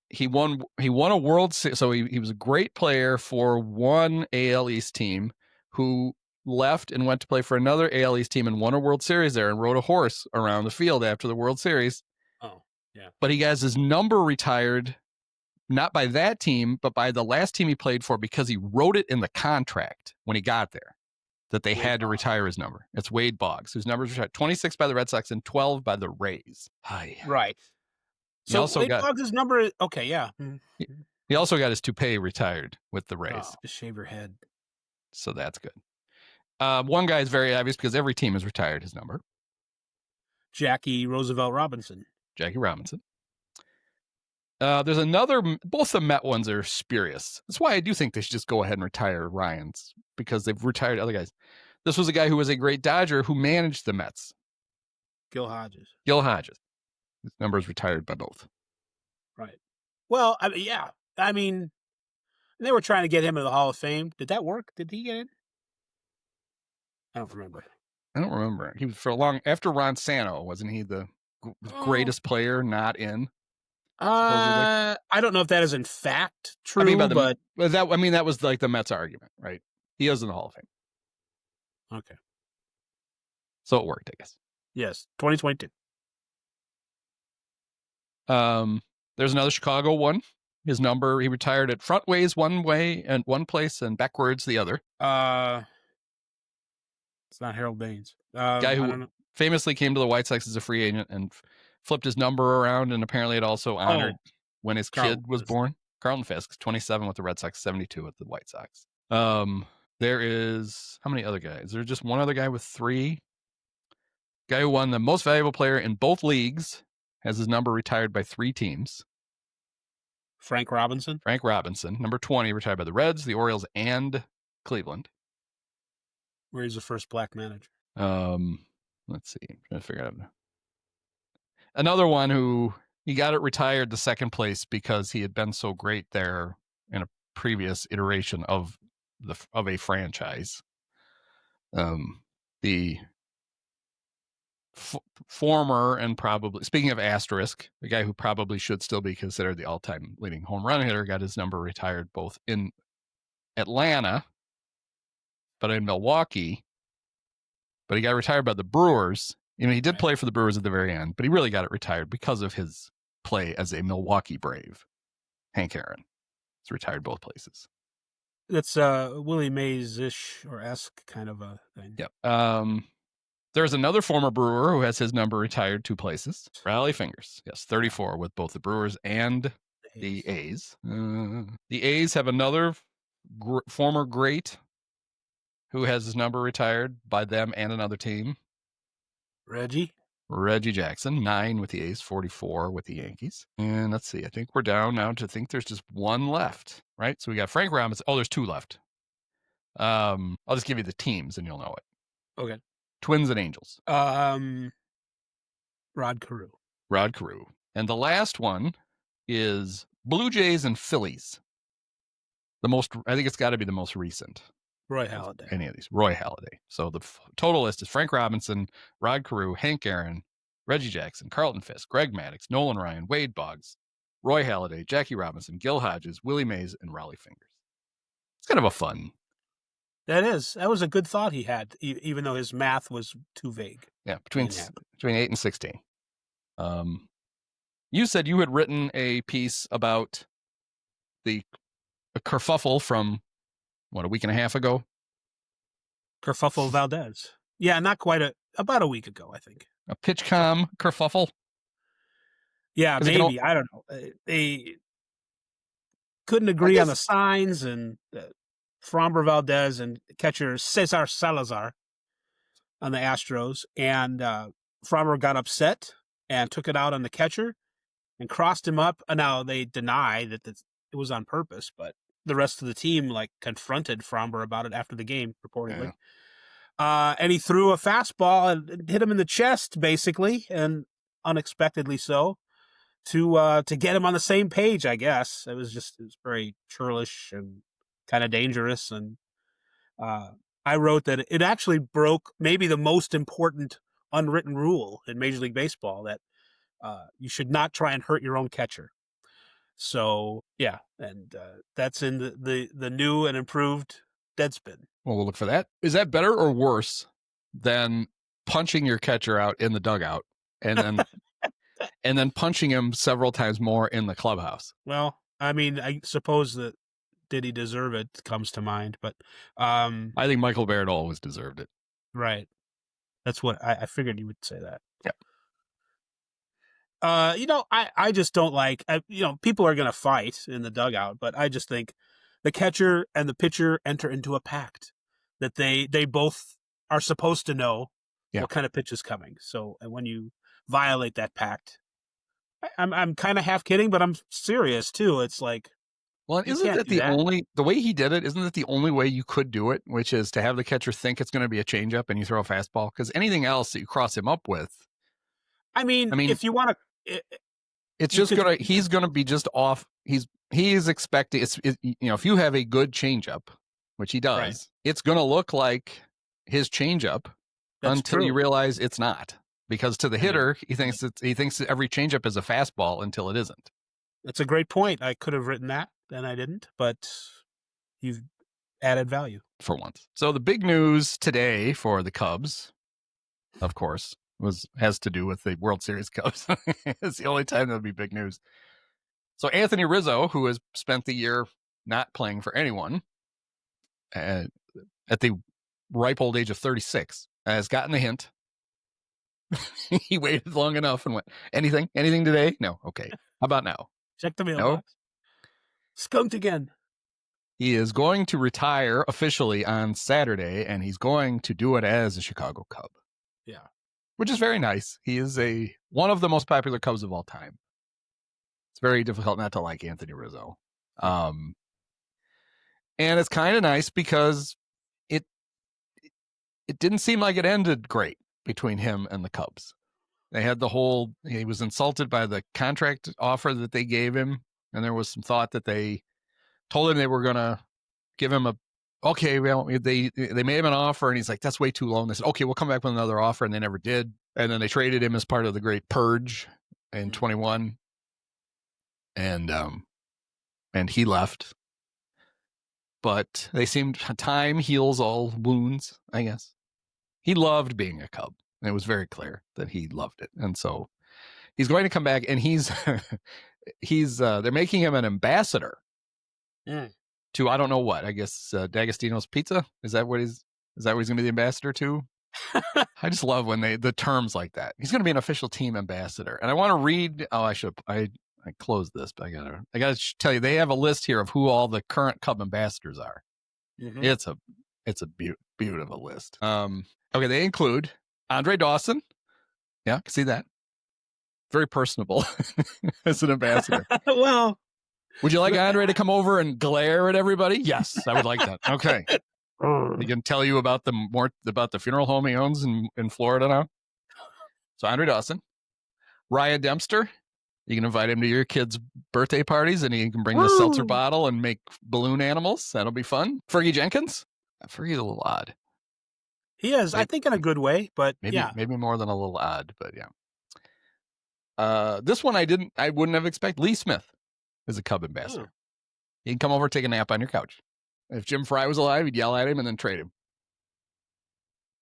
he won a World Series, so he was a great player for one AL East team who left and went to play for another AL East team and won a World Series there and rode a horse around the field after the World Series. Oh, yeah. But he has his number retired not by that team, but by the last team he played for because he wrote it in the contract when he got there that they had to retire his number. It's Wade Boggs, whose number is retired 26 by the Red Sox and 12 by the Rays. Hi. Right. So Wade Boggs' number, okay, yeah. He also got his toupee retired with the Rays. Oh, just shave your head. So that's good. One guy is very obvious because every team has retired his number. Jackie Roosevelt Robinson. Jackie Robinson. There's another, both the Met ones are spurious. That's why I do think they should just go ahead and retire Ryan's because they've retired other guys. This was a guy who was a great Dodger who managed the Mets. Gil Hodges. His number is retired by both. Right. Well, I mean, they were trying to get him into the Hall of Fame. Did that work? Did he get in? I don't remember. He was for a long after Ron Santo, wasn't he the greatest player not in? I don't know if that is in fact true, but that was like the Mets argument, right? He is in the Hall of Fame. Okay. So it worked, I guess. Yes, 2022. There's another Chicago one. His number, he retired at front ways one way and one place and backwards the other. It's not Harold Baines. Guy who famously came to the White Sox as a free agent and flipped his number around, and apparently it also honored when his kid was born. Carlton Fisk, 27 with the Red Sox, 72 with the White Sox. There is, how many other guys? Is there just one other guy with 3? Guy who won the most valuable player in both leagues has his number retired by 3 teams. Frank Robinson, number 20, retired by the Reds, the Orioles, and Cleveland. Where he's the first black manager. Let's see. I'm trying to figure out. Another one who he got it retired to second place because he had been so great there in a previous iteration of a franchise. The former and probably, speaking of asterisk, the guy who probably should still be considered the all-time leading home run hitter got his number retired both in Atlanta, but in Milwaukee. But he got retired by the Brewers. He did play for the Brewers at the very end, but he really got it retired because of his play as a Milwaukee Brave. Hank Aaron. He's retired both places. That's Willie Mays-ish or esque kind of a thing. Yep. There's another former Brewer who has his number retired 2 places. Rally Fingers. Yes, 34 with both the Brewers and the A's. The A's have another former great who has his number retired by them and another team. Reggie Jackson, 9 with the A's, 44 with the Yankees. And let's see, I think we're down now to think there's just one left, right? So we got Frank Robinson. Oh, there's 2 left. I'll just give you the teams and you'll know it. Okay. Twins and Angels. Rod Carew. And the last one is Blue Jays and Phillies. I think it's got to be the most recent. Roy Halladay. Any of these. Roy Halladay. So the total list is Frank Robinson, Rod Carew, Hank Aaron, Reggie Jackson, Carlton Fisk, Greg Maddux, Nolan Ryan, Wade Boggs, Roy Halladay, Jackie Robinson, Gil Hodges, Willie Mays, and Raleigh Fingers. It's kind of a fun. That was a good thought he had, even though his math was too vague. Yeah, between 8 and 16. You said you had written a piece about the kerfuffle from, a week and a half ago? Kerfuffle Valdez. Yeah, not quite about a week ago, I think. A pitchcom kerfuffle? Yeah, maybe. I don't know. They couldn't agree on the signs, and Framber Valdez and catcher Cesar Salazar on the Astros, and Framber got upset and took it out on the catcher and crossed him up. Now they deny that it was on purpose, but the rest of the team confronted Framber about it after the game, reportedly. Yeah. And he threw a fastball and hit him in the chest, basically, and unexpectedly so, to get him on the same page, I guess. It was very churlish and kind of dangerous. And I wrote that it actually broke maybe the most important unwritten rule in Major League Baseball, that you should not try and hurt your own catcher. So, yeah, and that's in the new and improved Deadspin. Well, we'll look for that. Is that better or worse than punching your catcher out in the dugout and then and then punching him several times more in the clubhouse? Well, I mean, I suppose that did he deserve it comes to mind, but I think Michael Barrett always deserved it. Right. That's what I figured you would say that. Yeah. I just don't like, people are going to fight in the dugout, but I just think the catcher and the pitcher enter into a pact that they both are supposed to know what kind of pitch is coming. So, and when you violate that pact, I'm kind of half kidding, but I'm serious too. It's like, Well, isn't that the way he did it? Isn't that the only way you could do it, which is to have the catcher think it's going to be a changeup and you throw a fastball? Because anything else that you cross him up with, I mean, if you want to, it's just he's gonna be just off. He's expecting if you have a good changeup, which he does, right, it's gonna look like his changeup until you realize it's not. Because to the hitter, he thinks every changeup is a fastball until it isn't. That's a great point. I could have written that, and I didn't, but you've added value. For once. So the big news today for the Cubs, of course, has to do with the World Series Cubs. It's the only time there'll be big news. So Anthony Rizzo, who has spent the year not playing for anyone at the ripe old age of 36, has gotten the hint. He waited long enough and went, anything today? No. Okay. How about now? Check the mailbox. No? Skunked again. He is going to retire officially on Saturday, and he's going to do it as a Chicago Cub. Yeah. Which is very nice. He is one of the most popular Cubs of all time. It's very difficult not to like Anthony Rizzo. And it's kind of nice because it didn't seem like it ended great between him and the Cubs. They had he was insulted by the contract offer that they gave him. And there was some thought that they told him they were going to give him they made him an offer and he's like, that's way too low. And they said, okay, we'll come back with another offer. And they never did. And then they traded him as part of the great purge in 21. And he left. But they seemed time heals all wounds, I guess. He loved being a Cub. And it was very clear that he loved it. And so he's going to come back and they're making him an ambassador to, I don't know what, I guess D'Agostino's Pizza. Is that what he's going to be the ambassador to? I just love when the terms like that. He's going to be an official team ambassador. And I want to read, I closed this, but I gotta tell you, they have a list here of who all the current Cub ambassadors are. Mm-hmm. It's a beautiful list. Okay, they include Andre Dawson. Yeah, I can see that. Very personable as an ambassador. Well, would you like Andre to come over and glare at everybody? Yes, I would like that. Okay. He can tell you about the funeral home he owns in Florida now. So Andre Dawson, Ryan Dempster. You can invite him to your kids' birthday parties, and he can bring the seltzer bottle and make balloon animals. That'll be fun. Fergie Jenkins. Fergie's a little odd. He is, I think, in a good way, but maybe more than a little odd, but yeah. This one I wouldn't have expected. Lee Smith is a Cub ambassador. He can come over, take a nap on your couch. If Jim Fry was alive, he'd yell at him and then trade him.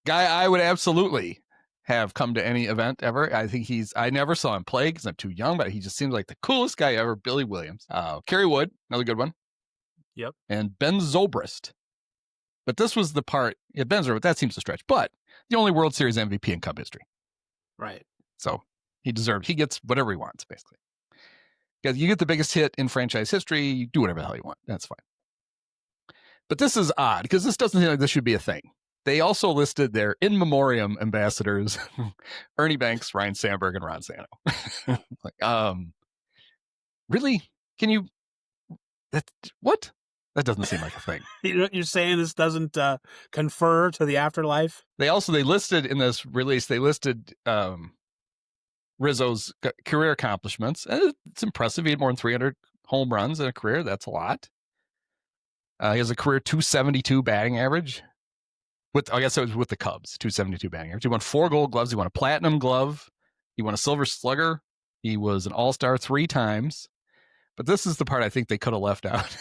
Guy I would absolutely have come to any event ever. I think I never saw him play because I'm too young, but he just seems like the coolest guy ever. Billy Williams. Kerry Wood, another good one. Yep. And Ben Zobrist. But this was the part, Ben Zobrist, that seems to stretch, but the only World Series MVP in Cub history. Right. So he gets whatever he wants, basically. Because you get the biggest hit in franchise history, you do whatever the hell you want. That's fine. But this is odd because this doesn't seem like this should be a thing. They also listed their in memoriam ambassadors, Ernie Banks, Ryan Sandberg, and Ron Santo. Really? Can you? What? That doesn't seem like a thing. You're saying this doesn't confer to the afterlife? They listed in this release, Rizzo's career accomplishments. It's impressive. He had more than 300 home runs in a career. That's a lot. He has a career 272 batting average. I guess it was with the Cubs, 272 batting average. He won 4 Gold Gloves. He won a Platinum Glove. He won a Silver Slugger. He was an All-Star 3 times. But this is the part I think they could have left out.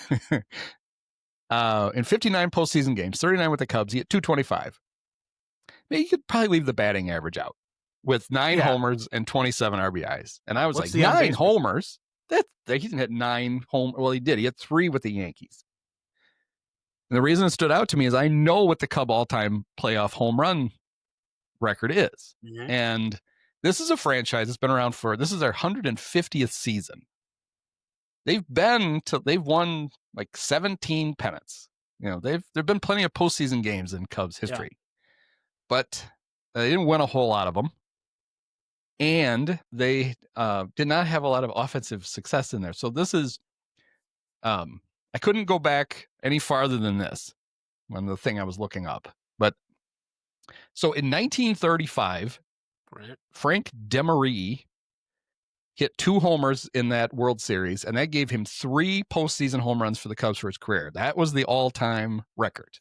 In 59 postseason games, 39 with the Cubs, he hit 225. Maybe you could probably leave the batting average out with 9 homers and 27 RBIs. And I was like, 9 homers? He didn't hit 9 homers. Well, he did. He had 3 with the Yankees. And the reason it stood out to me is I know what the Cub all-time playoff home run record is. Mm-hmm. And this is a franchise that's been around this is their 150th season. They've won like 17 pennants. There've been plenty of postseason games in Cubs history, but they didn't win a whole lot of them. And they did not have a lot of offensive success in there. So this is I couldn't go back any farther than this on the thing I was looking up. But so in 1935, Frank Demery hit 2 homers in that World Series, and that gave him 3 postseason home runs for the Cubs for his career. That was the all-time record.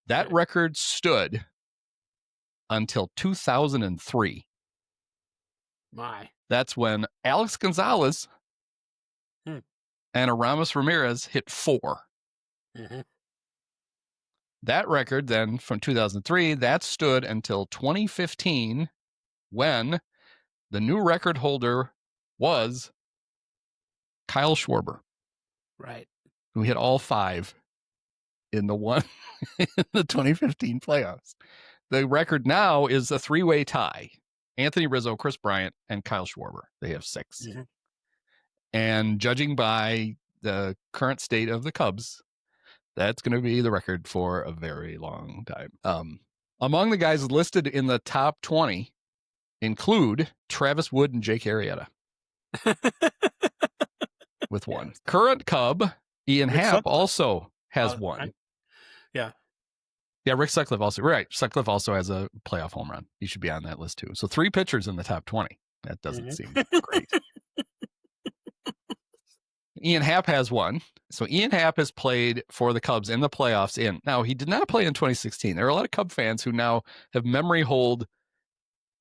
That record stood until 2003. My. That's when Alex Gonzalez and Aramis Ramirez hit 4. Mm-hmm. That record then from 2003, that stood until 2015 when the new record holder was Kyle Schwarber. Right. Who hit all 5 in the 2015 playoffs. The record now is a 3-way tie. Anthony Rizzo, Chris Bryant, and Kyle Schwarber. They have 6. Mm-hmm. And judging by the current state of the Cubs, that's going to be the record for a very long time. Among the guys listed in the top 20 include Travis Wood and Jake Arrieta. With 1. Yes. Current Cub, Ian Happ, also has 1. Yeah, Rick Sutcliffe also. Right. Sutcliffe also has a playoff home run. He should be on that list too. So 3 pitchers in the top 20. That doesn't seem great. Ian Happ has 1. So Ian Happ has played for the Cubs in the playoffs. Now, he did not play in 2016. There are a lot of Cub fans who now have memory hold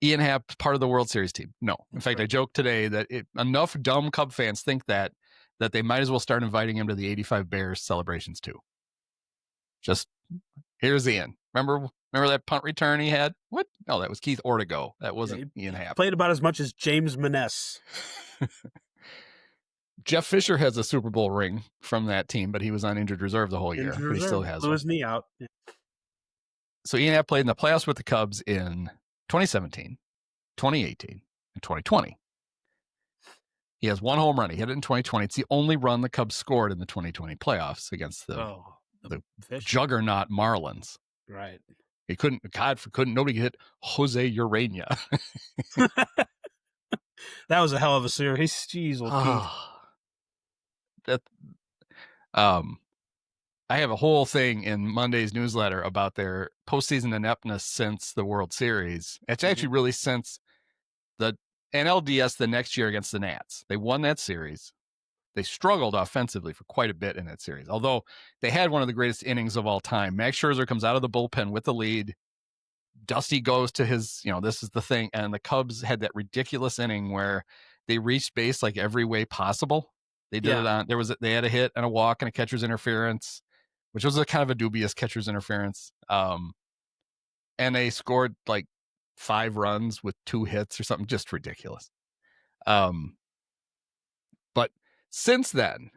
Ian Happ part of the World Series team. No. In fact, I joked today that enough dumb Cub fans think that they might as well start inviting him to the 85 Bears celebrations too. Just, here's Ian. Remember that punt return he had? What? No, that was Keith Ortego. That wasn't Ian Happ. Played about as much as James Maness. Jeff Fisher has a Super Bowl ring from that team, but he was on injured reserve the whole year. But he still has blew his knee out. Yeah. So Ian Happ played in the playoffs with the Cubs in 2017, 2018, and 2020. He has 1 home run. He hit it in 2020. It's the only run the Cubs scored in the 2020 playoffs against the juggernaut Marlins. Right. He couldn't. Nobody hit Jose Urania. That was a hell of a series. Jeez, I have a whole thing in Monday's newsletter about their postseason ineptness since the World Series. It's actually really since the NLDS the next year against the Nats. They won that series. They struggled offensively for quite a bit in that series, although they had one of the greatest innings of all time. Max Scherzer comes out of the bullpen with the lead. Dusty goes to his, this is the thing. And the Cubs had that ridiculous inning where they reached base like every way possible. They did it on, they had a hit and a walk and a catcher's interference, which was a kind of a dubious catcher's interference. And they scored like 5 runs with 2 hits or something, just ridiculous. But since then,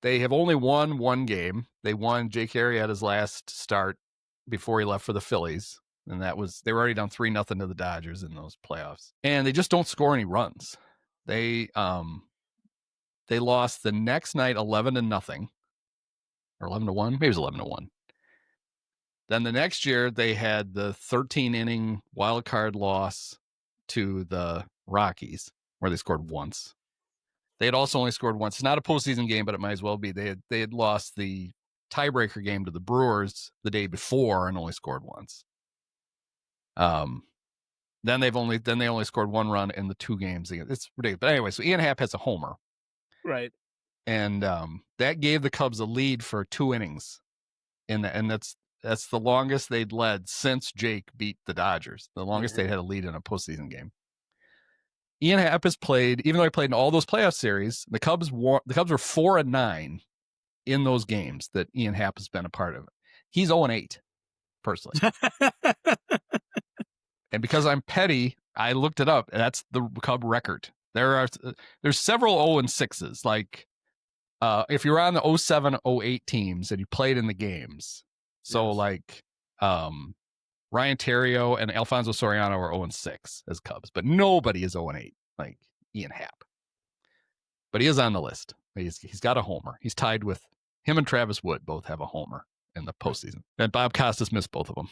they have only won 1 game. They won Jake Arrieta's last start before he left for the Phillies. And they were already down 3-0 to the Dodgers in those playoffs. And they just don't score any runs. They lost the next night 11-0 or 11-1. Maybe it was 11-1. Then the next year they had the 13-inning wild card loss to the Rockies, where they scored once. They had also only scored once. It's not a postseason game, but it might as well be. They had lost the tiebreaker game to the Brewers the day before and only scored once. Then they only scored 1 run in the 2 games. It's ridiculous. But anyway, so Ian Happ has a homer. Right. And that gave the Cubs a lead for 2 innings. And that's the longest they'd led since Jake beat the Dodgers. The longest they'd had a lead in a postseason game. Ian Happ has played, even though he played in all those playoff series, the Cubs were 4-9 in those games that Ian Happ has been a part of. He's 0-8, personally. And because I'm petty, I looked it up. And that's the Cub record. There's several 0-6s. Like if you're on the 07-08 teams and you played in the games, so like Ryan Theriot and Alfonso Soriano are 0-6 as Cubs, but nobody is 0-8 like Ian Happ. But he is on the list. He's got a homer. He's tied with him and Travis Wood. Both have a homer in the postseason. And Bob Costas missed both of them.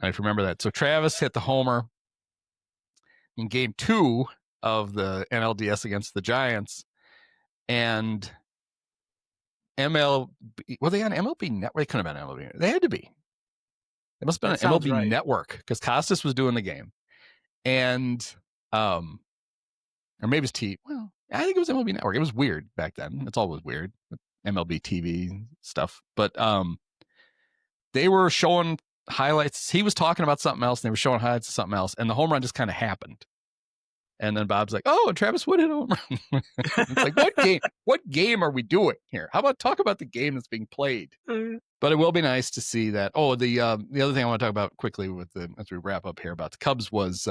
I remember that. So Travis hit the homer in game 2 of the NLDS against the Giants. And MLB. Were they on MLB Network? They couldn't have been MLB. They had to be. It must have been an MLB Network because Costas was doing the game. And, or maybe it's Well, I think it was MLB Network. It was weird back then. It's always weird with MLB TV stuff. But they were showing highlights. He was talking about something else, and they were showing highlights of something else, and the home run just kind of happened. And then Bob's like, "Oh, Travis Wood hit a home run." It's like, what game are we doing here? How about talk about the game that's being played? But it will be nice to see that. Oh, the other thing I want to talk about quickly as we wrap up here about the Cubs was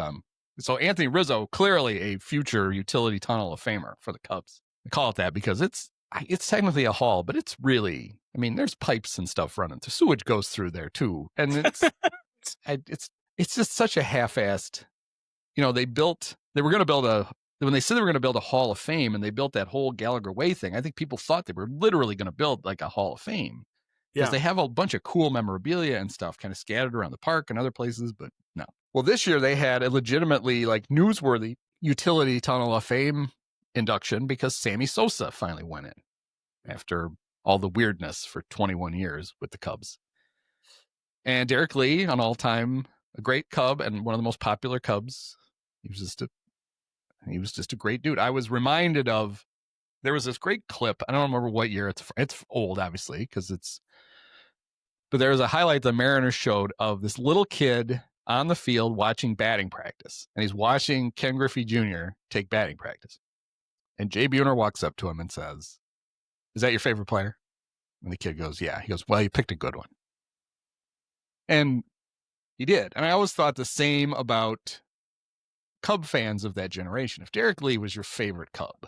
so Anthony Rizzo, clearly a future utility tunnel of famer for the Cubs. I call it that because it's technically a hall, but it's really, I mean, there's pipes and stuff running. The sewage goes through there too, and it's just such a half-assed. You know, they were going to build when they said they were going to build a Hall of Fame and they built that whole Gallagher Way thing, I think people thought they were literally going to build like a Hall of Fame because they have a bunch of cool memorabilia and stuff kind of scattered around the park and other places, but no. Well, this year they had a legitimately like newsworthy utility tunnel of fame induction because Sammy Sosa finally went in after all the weirdness for 21 years with the Cubs. And Derek Lee, an all-time, a great Cub and one of the most popular Cubs. He was just a great dude. I was reminded of, there was this great clip. I don't remember what year it's old, obviously, but there was a highlight the Mariners showed of this little kid on the field watching batting practice. And he's watching Ken Griffey Jr. take batting practice. And Jay Buhner walks up to him and says, "Is that your favorite player?" And the kid goes, "Yeah." He goes, "Well, you picked a good one." And he did. And I always thought the same about Cub fans of that generation. If Derek Lee was your favorite Cub,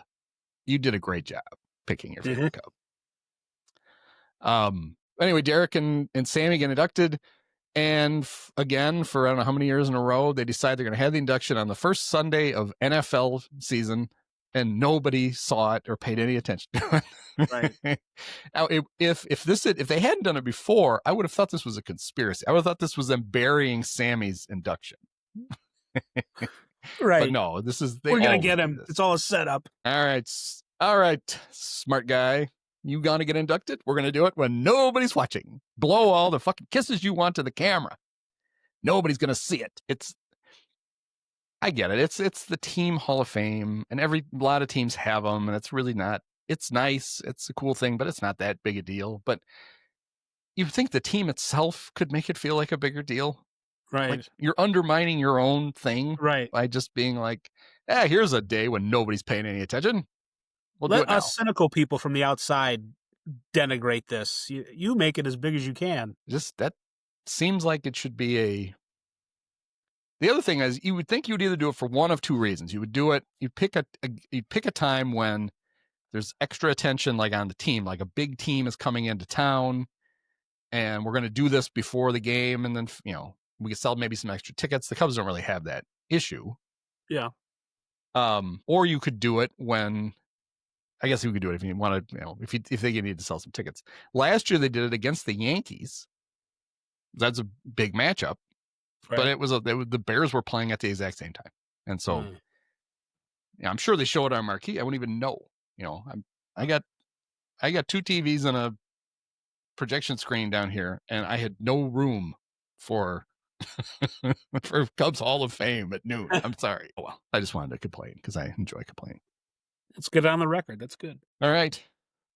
you did a great job picking your favorite Cub. Anyway, Derek and Sammy get inducted. And again, for I don't know how many years in a row, they decide they're going to have the induction on the first Sunday of NFL season. And nobody saw it or paid any attention to it. Right. Now, if they hadn't done it before, I would have thought this was a conspiracy. I would have thought this was them burying Sammy's induction. Right. But no, we're gonna get him. It's all a setup. All right, smart guy. You gonna get inducted? We're gonna do it when nobody's watching. Blow all the fucking kisses you want to the camera. Nobody's gonna see it. I get it. It's the team Hall of Fame, and a lot of teams have them, and it's really not. It's nice. It's a cool thing, but it's not that big a deal. But you think the team itself could make it feel like a bigger deal, right? Like you're undermining your own thing, right, by just being like, here's a day when nobody's paying any attention. Let us cynical people from the outside denigrate this. You make it as big as you can. Just that seems like it should be The other thing is, you would think you'd either do it for one of two reasons. You would do it. You'd pick a time when there's extra attention, like on the team, like a big team is coming into town, and we're going to do this before the game, and then we could sell maybe some extra tickets. The Cubs don't really have that issue. Yeah. Or you could do it when. I guess you could do it if you wanted, if they need to sell some tickets. Last year they did it against the Yankees. That's a big matchup, right. But the Bears were playing at the exact same time, and so I'm sure they show it on marquee. I wouldn't even know. I got 2 TVs and a projection screen down here, and I had no room for for Cubs Hall of Fame at noon. I'm sorry. Oh, well, I just wanted to complain because I enjoy complaining. Let's get it on the record. That's good. All right.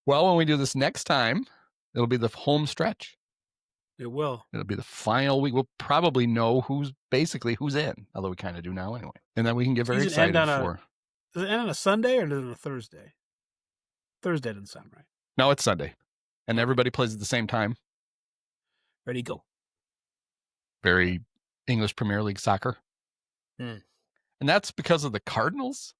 Well, when we do this next time, it'll be the home stretch. It will. It'll be the final week. We'll probably know who's in, although we kind of do now anyway. And then we can get very excited for. Does it end on a Sunday or does it on a Thursday? Thursday doesn't sound right. No, it's Sunday. And everybody plays at the same time. Ready, go. Very English Premier League soccer. And that's because of the Cardinals.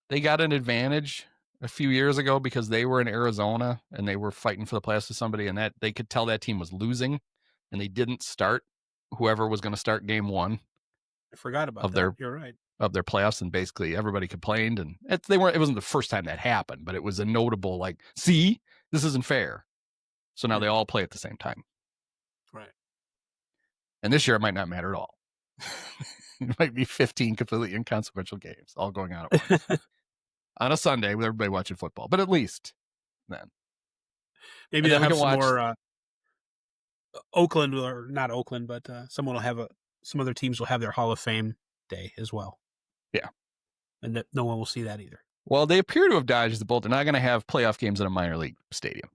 They got an advantage a few years ago because they were in Arizona and they were fighting for the playoffs with somebody, and that they could tell that team was losing, and they didn't start whoever was going to start game 1. I forgot about that. You're right. Of their playoffs, and basically everybody complained, and it wasn't the first time that happened, but it was a notable see, this isn't fair. So now they all play at the same time. Right. And this year it might not matter at all. It might be 15 completely inconsequential games all going on at once. On a Sunday with everybody watching football, but at least then. Maybe they'll have some more Oakland, or not Oakland, but someone will have some other teams will have their Hall of Fame day as well. Yeah. And that no one will see that either. Well, they appear to have dodged the bullet. They're not going to have playoff games in a minor league stadium.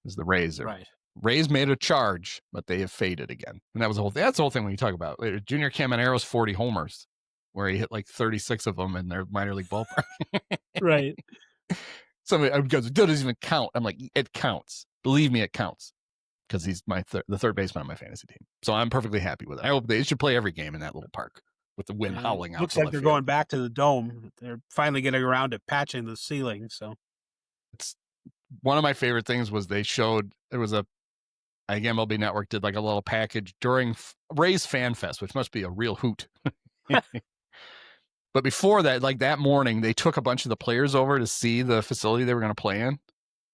As the Rays are. Right. Rays made a charge, but they have faded again. And that was that's the whole thing when you talk about later. Junior Camanero's 40 homers, where he hit like 36 of them in their minor league ballpark. Right. Somebody goes, it doesn't even count. I'm like, it counts. Believe me, it counts. Because he's the third baseman on my fantasy team. So I'm perfectly happy with it. I hope they should play every game in that little park with the wind howling out. Looks like they're going back to the dome. They're finally getting around to patching the ceiling. So it's one of my favorite things was they showed there was I think MLB Network did like a little package during Rays Fan Fest, which must be a real hoot. But before that, like that morning, they took a bunch of the players over to see the facility they were going to play in.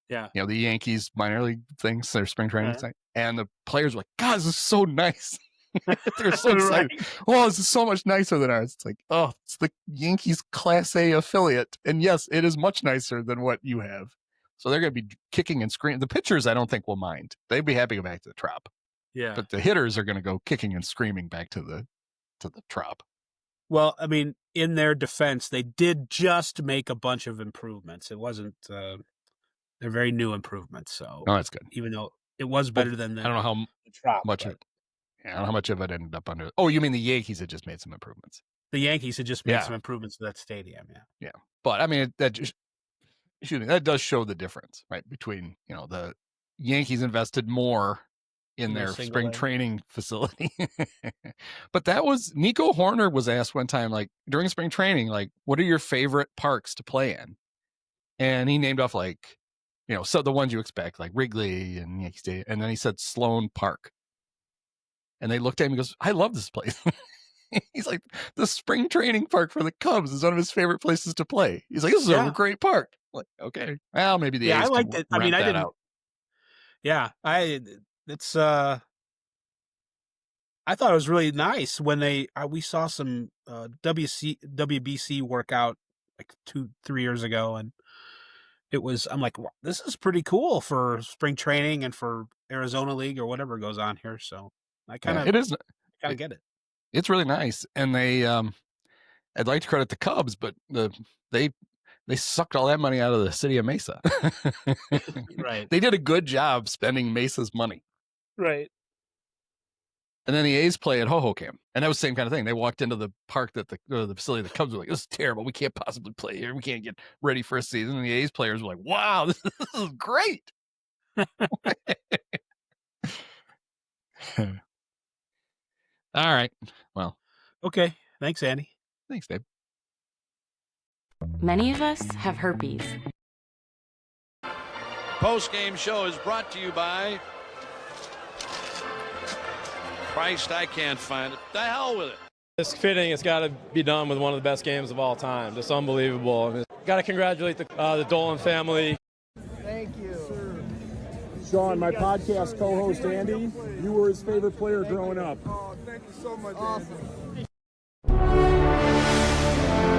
Yeah. You know, the Yankees minor league things, their spring training thing. And the players were like, God, this is so nice. They're so excited. Right. Oh, this is so much nicer than ours. It's like, oh, it's the Yankees Class A affiliate. And yes, it is much nicer than what you have. So they're going to be kicking and screaming. The pitchers, I don't think, will mind. They'd be happy to go back to the Trop. Yeah. But the hitters are going to go kicking and screaming back to the Trop. Well, I mean, in their defense, they did just make a bunch of improvements. It wasn't, they're very new improvements. So, oh, that's good. Even though it was better than I don't know how Trop, much. I don't know how much of it ended up under. Oh, you mean the Yankees had just made some improvements? The Yankees had just made some improvements to that stadium. Yeah. Yeah. But I mean, that does show the difference, right? Between, you know, the Yankees invested more in their spring training facility. But that was Nico Horner was asked one time, like during spring training, like, what are your favorite parks to play in? And he named off like, you know, so the ones you expect, like Wrigley and Yankee Stadium. And then he said Sloan Park. And they looked at him and goes, I love this place. He's like, the spring training park for the Cubs is one of his favorite places to play. He's like, this is a great park. I'm like, okay. Well, maybe the A's I liked it. I mean, I didn't. Out. Yeah, it's I thought it was really nice when we saw some WBC workout like 2-3 years ago, and I'm like, wow, this is pretty cool for spring training and for Arizona League or whatever goes on here. So I kind of get it. It's really nice, and they I'd like to credit the Cubs, but they sucked all that money out of the city of Mesa. Right. They did a good job spending Mesa's money. Right. And then the A's play at Hohokam. And that was the same kind of thing. They walked into the park that the facility, the Cubs were like, this is terrible. We can't possibly play here. We can't get ready for a season. And the A's players were like, wow, this is great. All right. Well. Okay. Thanks, Andy. Thanks, Dave. Many of us have herpes. Post-game show is brought to you by Christ, I can't find it. The hell with it. It's fitting. It's got to be done with one of the best games of all time. Just unbelievable. I mean, got to congratulate the Dolan family. Thank you. Sean, my podcast co-host Andy, you were his favorite player growing up. Oh, thank you so much, awesome. Andy.